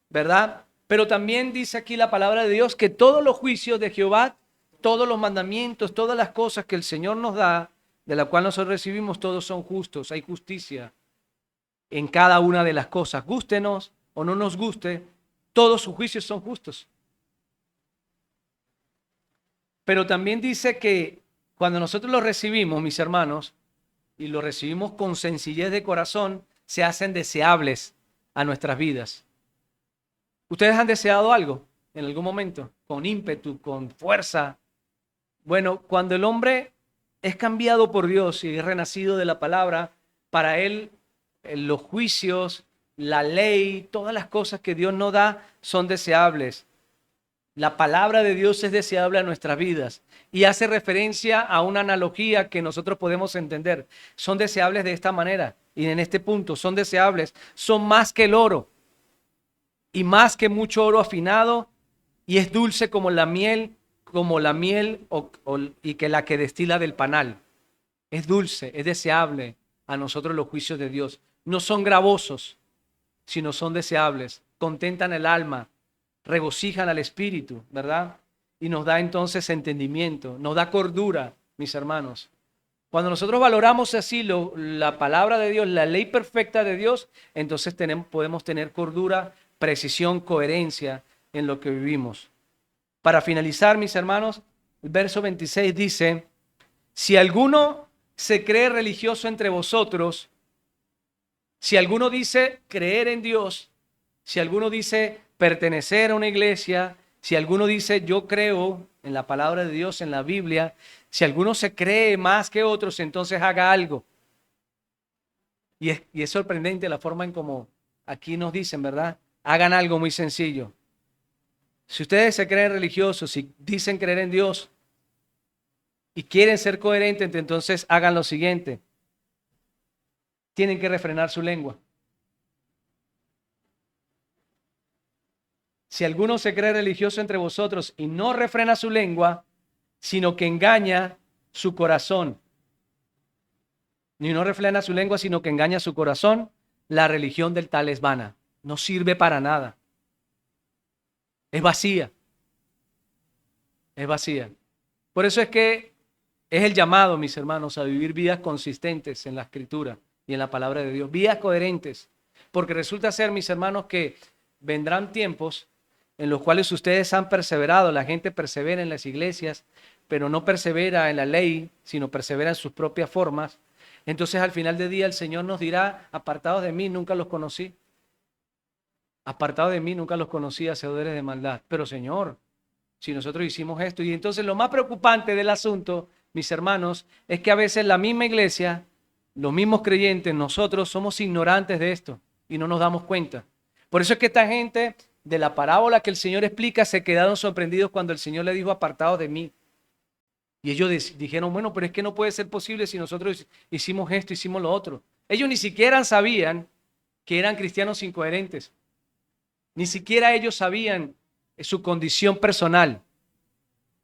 S1: ¿verdad? Pero también dice aquí la palabra de Dios que todos los juicios de Jehová, todos los mandamientos, todas las cosas que el Señor nos da, de la cual nosotros recibimos, todos son justos. Hay justicia en cada una de las cosas. Gústenos o no nos guste, todos sus juicios son justos. Pero también dice que cuando nosotros los recibimos, mis hermanos, y los recibimos con sencillez de corazón, se hacen deseables a nuestras vidas. ¿Ustedes han deseado algo en algún momento? Con ímpetu, con fuerza. Bueno, cuando el hombre es cambiado por Dios y es renacido de la palabra, para él los juicios, la ley, todas las cosas que Dios nos da son deseables. La palabra de Dios es deseable a nuestras vidas y hace referencia a una analogía que nosotros podemos entender. Son deseables de esta manera y en este punto son deseables. Son más que el oro y más que mucho oro afinado, y es dulce como la miel y que la que destila del panal. Es dulce, es deseable a nosotros los juicios de Dios. No son gravosos, sino son deseables. Contentan el alma, regocijan al espíritu, ¿verdad? Y nos da entonces entendimiento, nos da cordura, mis hermanos. Cuando nosotros valoramos así la palabra de Dios, la ley perfecta de Dios, entonces podemos tener cordura, precisión, coherencia en lo que vivimos. Para finalizar, mis hermanos, el verso 26 dice: si alguno se cree religioso entre vosotros, si alguno dice creer en Dios, si alguno dice pertenecer a una iglesia, si alguno dice yo creo en la palabra de Dios, en la Biblia, si alguno se cree más que otros, entonces haga algo. Y es sorprendente la forma en como aquí nos dicen, ¿verdad? Hagan algo muy sencillo. Si ustedes se creen religiosos y dicen creer en Dios y quieren ser coherentes, entonces hagan lo siguiente. Tienen que refrenar su lengua. Si alguno se cree religioso entre vosotros y no refrena su lengua, sino que engaña su corazón. Ni no refrena su lengua, sino que engaña su corazón, la religión del tal es vana. No sirve para nada. Es vacía. Es vacía. Por eso es que es el llamado, mis hermanos, a vivir vidas consistentes en la Escritura y en la palabra de Dios. Vidas coherentes. Porque resulta ser, mis hermanos, que vendrán tiempos en los cuales ustedes han perseverado. La gente persevera en las iglesias, pero no persevera en la ley, sino persevera en sus propias formas. Entonces al final del día el Señor nos dirá: apartados de mí, nunca los conocí. Apartados de mí, nunca los conocí, hacedores de maldad. Pero Señor, si nosotros hicimos esto. Y entonces lo más preocupante del asunto, mis hermanos, es que a veces la misma iglesia, los mismos creyentes, nosotros somos ignorantes de esto y no nos damos cuenta. Por eso es que esta gente de la parábola que el Señor explica se quedaron sorprendidos cuando el Señor le dijo: apartados de mí. Y ellos dijeron: bueno, pero es que no puede ser posible si nosotros hicimos esto, hicimos lo otro. Ellos ni siquiera sabían que eran cristianos incoherentes. Ni siquiera ellos sabían su condición personal.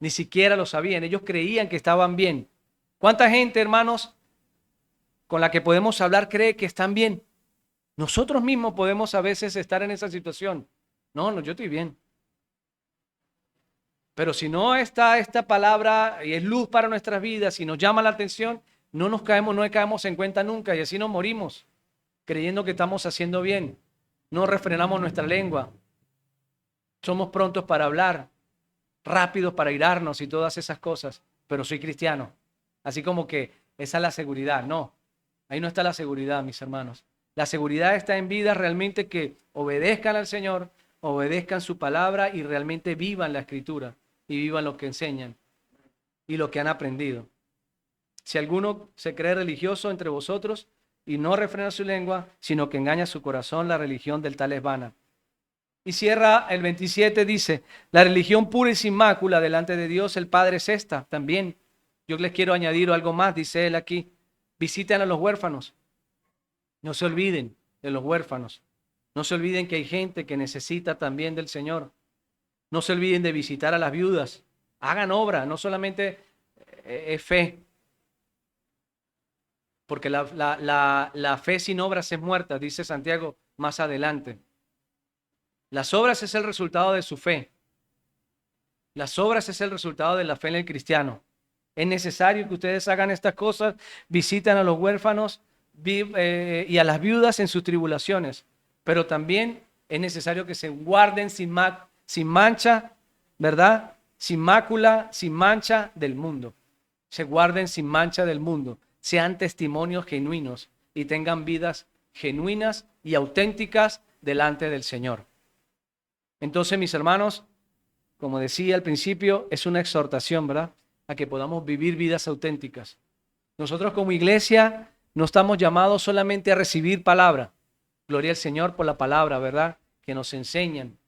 S1: Ni siquiera lo sabían. Ellos creían que estaban bien. ¿Cuánta gente, hermanos, con la que podemos hablar cree que están bien? Nosotros mismos podemos a veces estar en esa situación. No, yo estoy bien. Pero si no está esta palabra y es luz para nuestras vidas y nos llama la atención, no caemos en cuenta nunca y así nos morimos creyendo que estamos haciendo bien. No refrenamos nuestra lengua. Somos prontos para hablar, rápidos para irarnos y todas esas cosas, pero soy cristiano. Así como que esa es la seguridad. No, ahí no está la seguridad, mis hermanos. La seguridad está en vidas realmente que obedezcan al Señor, obedezcan su palabra y realmente vivan la Escritura y vivan lo que enseñan y lo que han aprendido. Si alguno se cree religioso entre vosotros y no refrena su lengua, sino que engaña su corazón, la religión del tal es vana. Y cierra el 27, dice: la religión pura y sin mácula delante de Dios el Padre es esta. También yo les quiero añadir algo más, dice él aquí: visiten a los huérfanos, no se olviden. de los huérfanos. No se olviden que hay gente que necesita también del Señor. No se olviden de visitar a las viudas. Hagan obra, no solamente es fe. Porque la fe sin obras es muerta, dice Santiago más adelante. Las obras es el resultado de su fe. Las obras es el resultado de la fe en el cristiano. Es necesario que ustedes hagan estas cosas, visiten a los huérfanos y a las viudas en sus tribulaciones. Pero también es necesario que se guarden sin mancha, ¿verdad? Sin mácula, sin mancha del mundo. Se guarden sin mancha del mundo. Sean testimonios genuinos y tengan vidas genuinas y auténticas delante del Señor. Entonces, mis hermanos, como decía al principio, es una exhortación, ¿verdad?, a que podamos vivir vidas auténticas. Nosotros como iglesia no estamos llamados solamente a recibir palabra. Gloria al Señor por la palabra, ¿verdad?, que nos enseñan.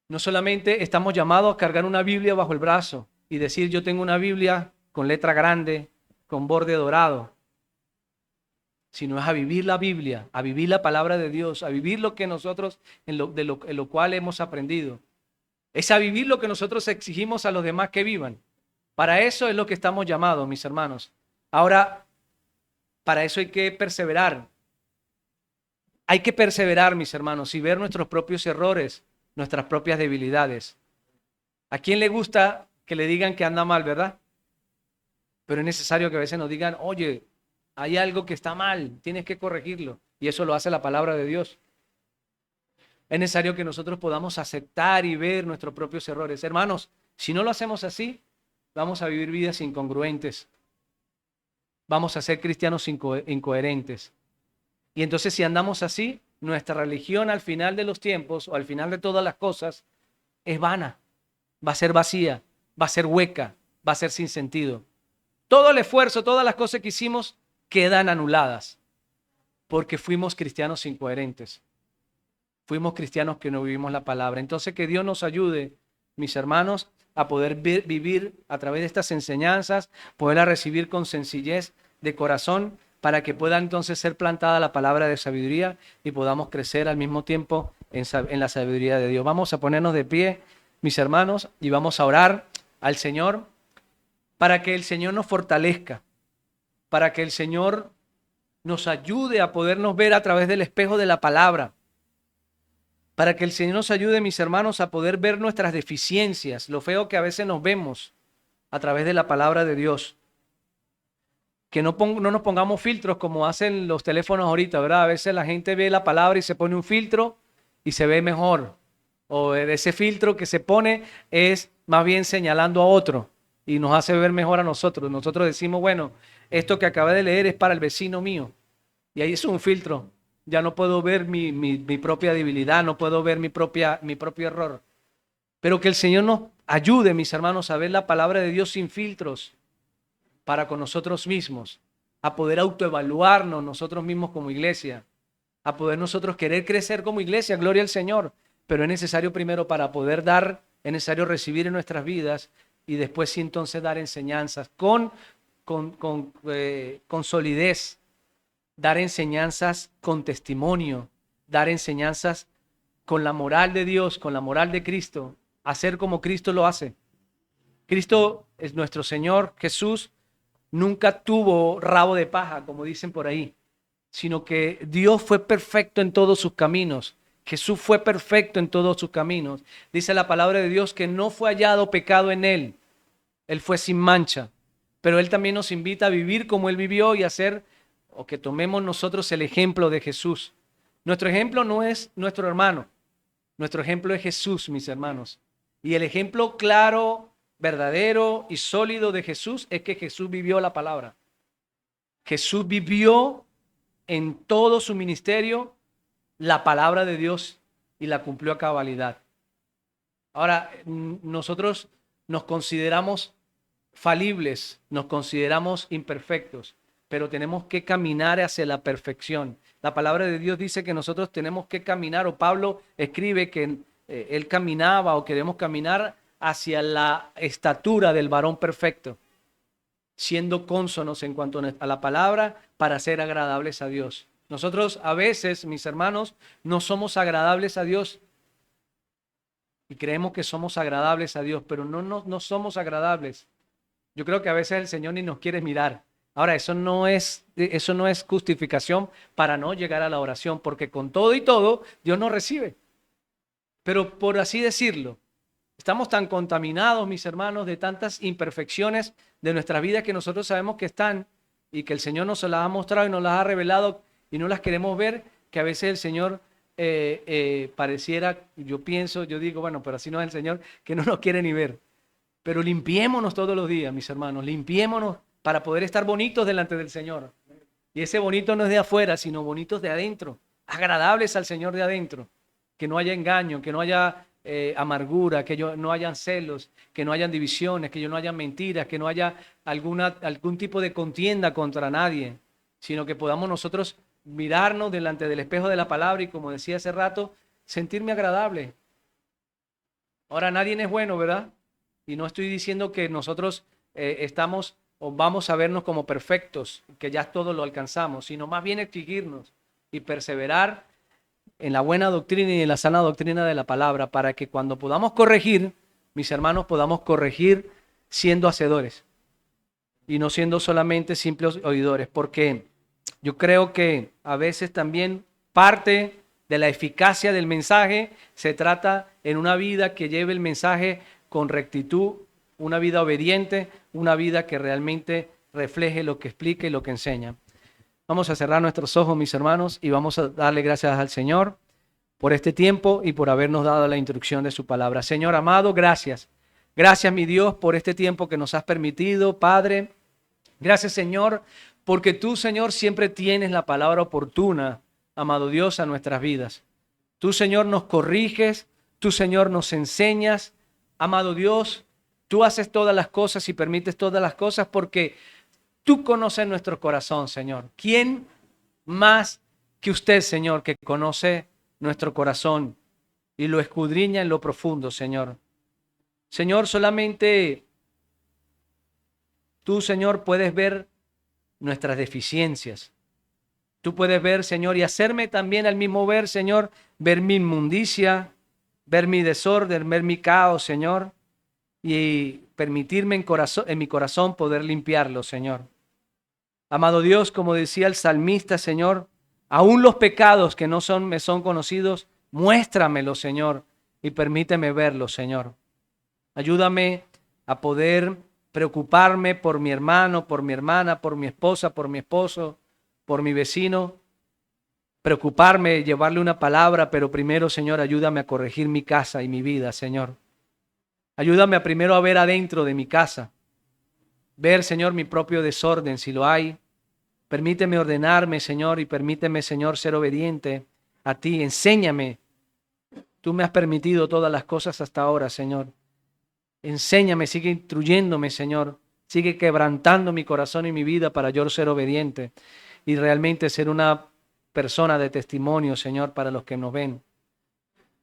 S1: No solamente estamos llamados a cargar una Biblia bajo el brazo y decir yo tengo una Biblia con letra grande, con borde dorado, sino es a vivir la Biblia, a vivir la palabra de Dios, a vivir lo que nosotros, en lo cual hemos aprendido. Es a vivir lo que nosotros exigimos a los demás que vivan. Para eso es lo que estamos llamados, mis hermanos. Ahora, para eso hay que perseverar. Hay que perseverar, mis hermanos, y ver nuestros propios errores, nuestras propias debilidades. ¿A quién le gusta que le digan que anda mal, verdad? Pero es necesario que a veces nos digan, oye, hay algo que está mal, tienes que corregirlo. Y eso lo hace la palabra de Dios. Es necesario que nosotros podamos aceptar y ver nuestros propios errores. Hermanos, si no lo hacemos así, vamos a vivir vidas incongruentes. Vamos a ser cristianos incoherentes. Y entonces si andamos así, nuestra religión al final de los tiempos o al final de todas las cosas es vana, va a ser vacía, va a ser hueca, va a ser sin sentido. Todo el esfuerzo, todas las cosas que hicimos quedan anuladas porque fuimos cristianos incoherentes. Fuimos cristianos que no vivimos la palabra. Entonces que Dios nos ayude, mis hermanos, a poder vivir a través de estas enseñanzas, poderla recibir con sencillez de corazón para que pueda entonces ser plantada la palabra de sabiduría y podamos crecer al mismo tiempo en la sabiduría de Dios. Vamos a ponernos de pie, mis hermanos, y vamos a orar al Señor para que el Señor nos fortalezca, para que el Señor nos ayude a podernos ver a través del espejo de la palabra, para que el Señor nos ayude, mis hermanos, a poder ver nuestras deficiencias, lo feo que a veces nos vemos a través de la palabra de Dios. Que no nos pongamos filtros como hacen los teléfonos ahorita, ¿verdad? A veces la gente ve la palabra y se pone un filtro y se ve mejor. O ese filtro que se pone es más bien señalando a otro y nos hace ver mejor a nosotros. Nosotros decimos, bueno, esto que acabé de leer es para el vecino mío. Y ahí es un filtro. Ya no puedo ver mi propia debilidad, no puedo ver mi propio error. Pero que el Señor nos ayude, mis hermanos, a ver la palabra de Dios sin filtros para con nosotros mismos, a poder autoevaluarnos nosotros mismos como iglesia, a poder nosotros querer crecer como iglesia, gloria al Señor. Pero es necesario primero para poder dar, es necesario recibir en nuestras vidas y después sí entonces dar enseñanzas con solidez. Dar enseñanzas con testimonio, dar enseñanzas con la moral de Dios, con la moral de Cristo, hacer como Cristo lo hace. Cristo es nuestro Señor Jesús, nunca tuvo rabo de paja, como dicen por ahí, sino que Dios fue perfecto en todos sus caminos. Jesús fue perfecto en todos sus caminos. Dice la palabra de Dios que no fue hallado pecado en él. Él fue sin mancha, pero él también nos invita a vivir como él vivió y a hacer o que tomemos nosotros el ejemplo de Jesús. Nuestro ejemplo no es nuestro hermano. Nuestro ejemplo es Jesús, mis hermanos. Y el ejemplo claro, verdadero y sólido de Jesús es que Jesús vivió la palabra. Jesús vivió en todo su ministerio la palabra de Dios y la cumplió a cabalidad. Ahora, nosotros nos consideramos falibles, nos consideramos imperfectos, pero tenemos que caminar hacia la perfección. La palabra de Dios dice que nosotros tenemos que caminar, o Pablo escribe que él caminaba o queremos caminar hacia la estatura del varón perfecto, siendo cónsonos en cuanto a la palabra para ser agradables a Dios. Nosotros a veces, mis hermanos, no somos agradables a Dios y creemos que somos agradables a Dios, pero no somos agradables. Yo creo que a veces el Señor ni nos quiere mirar. Ahora, eso no es justificación para no llegar a la oración, porque con todo y todo, Dios nos recibe. Pero por así decirlo, estamos tan contaminados, mis hermanos, de tantas imperfecciones de nuestras vidas que nosotros sabemos que están y que el Señor nos las ha mostrado y nos las ha revelado y no las queremos ver, que a veces el Señor pareciera, yo digo, bueno, pero así no es el Señor, que no nos quiere ni ver. Pero limpiémonos todos los días, mis hermanos, limpiémonos para poder estar bonitos delante del Señor. Y ese bonito no es de afuera, sino bonitos de adentro, agradables al Señor de adentro. Que no haya engaño, que no haya amargura, que no hayan celos, que no hayan divisiones, que no hayan mentiras, que no haya algún tipo de contienda contra nadie, sino que podamos nosotros mirarnos delante del espejo de la palabra y, como decía hace rato, sentirme agradable. Ahora, nadie es bueno, ¿verdad? Y no estoy diciendo que nosotros estamos o vamos a vernos como perfectos, que ya todo lo alcanzamos, sino más bien exigirnos y perseverar en la buena doctrina y en la sana doctrina de la palabra, para que cuando podamos corregir, mis hermanos, podamos corregir siendo hacedores y no siendo solamente simples oidores, porque yo creo que a veces también parte de la eficacia del mensaje se trata en una vida que lleve el mensaje con rectitud, una vida obediente, una vida que realmente refleje lo que explica y lo que enseña. Vamos a cerrar nuestros ojos, mis hermanos, y vamos a darle gracias al Señor por este tiempo y por habernos dado la instrucción de su palabra. Señor amado, gracias. Gracias, mi Dios, por este tiempo que nos has permitido, Padre. Gracias, Señor, porque tú, Señor, siempre tienes la palabra oportuna, amado Dios, a nuestras vidas. Tú, Señor, nos corriges, tú, Señor, nos enseñas. Amado Dios, tú haces todas las cosas y permites todas las cosas porque tú conoces nuestro corazón, Señor. ¿Quién más que usted, Señor, que conoce nuestro corazón y lo escudriña en lo profundo, Señor? Señor, solamente tú, Señor, puedes ver nuestras deficiencias. Tú puedes ver, Señor, y hacerme también al mismo ver, Señor, ver mi inmundicia, ver mi desorden, ver mi caos, Señor, y permitirme en mi corazón poder limpiarlo, Señor. Amado Dios, como decía el salmista, Señor, aún los pecados que me son conocidos, muéstramelos, Señor, y permíteme verlos, Señor. Ayúdame a poder preocuparme por mi hermano, por mi hermana, por mi esposa, por mi esposo, por mi vecino. Preocuparme, llevarle una palabra, pero primero, Señor, ayúdame a corregir mi casa y mi vida, Señor. Ayúdame primero a ver adentro de mi casa. Ver, Señor, mi propio desorden, si lo hay. Permíteme ordenarme, Señor, y permíteme, Señor, ser obediente a ti. Enséñame. Tú me has permitido todas las cosas hasta ahora, Señor. Enséñame, sigue instruyéndome, Señor. Sigue quebrantando mi corazón y mi vida para yo ser obediente y realmente ser una persona de testimonio, Señor, para los que nos ven.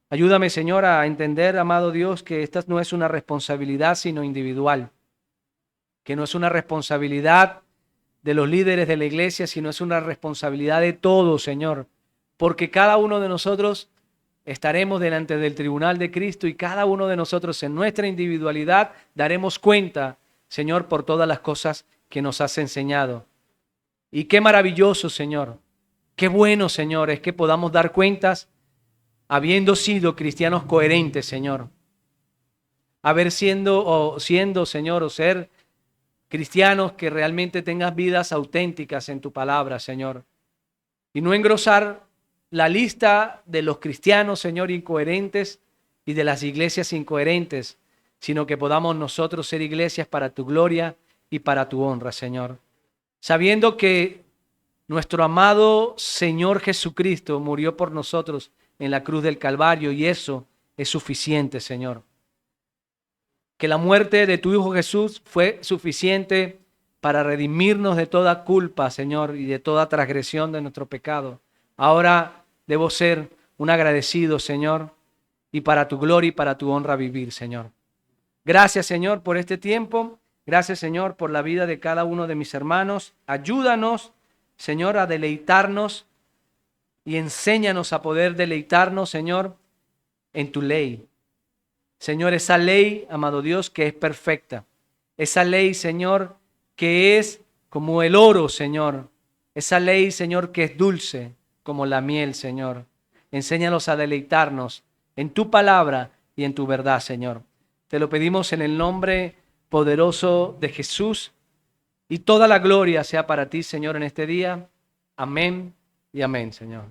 S1: Ayúdame, Señor, a entender, amado Dios, que esta no es una responsabilidad, sino individual. Que no es una responsabilidad de los líderes de la iglesia, sino es una responsabilidad de todos, Señor. Porque cada uno de nosotros estaremos delante del tribunal de Cristo y cada uno de nosotros en nuestra individualidad daremos cuenta, Señor, por todas las cosas que nos has enseñado. Y qué maravilloso, Señor. Qué bueno, Señor, es que podamos dar cuentas habiendo sido cristianos coherentes, Señor. Siendo, Señor, o ser cristianos que realmente tengan vidas auténticas en tu palabra, Señor. Y no engrosar la lista de los cristianos, Señor, incoherentes y de las iglesias incoherentes, sino que podamos nosotros ser iglesias para tu gloria y para tu honra, Señor. Sabiendo que nuestro amado Señor Jesucristo murió por nosotros en la cruz del Calvario y eso es suficiente, Señor. Que la muerte de tu Hijo Jesús fue suficiente para redimirnos de toda culpa, Señor, y de toda transgresión de nuestro pecado. Ahora debo ser un agradecido, Señor, y para tu gloria y para tu honra vivir, Señor. Gracias, Señor, por este tiempo. Gracias, Señor, por la vida de cada uno de mis hermanos. Ayúdanos, Señor, a deleitarnos y enséñanos a poder deleitarnos, Señor, en tu ley. Señor, esa ley, amado Dios, que es perfecta. Esa ley, Señor, que es como el oro, Señor. Esa ley, Señor, que es dulce como la miel, Señor. Enséñanos a deleitarnos en tu palabra y en tu verdad, Señor. Te lo pedimos en el nombre poderoso de Jesús, y toda la gloria sea para ti, Señor, en este día. Amén y amén, Señor.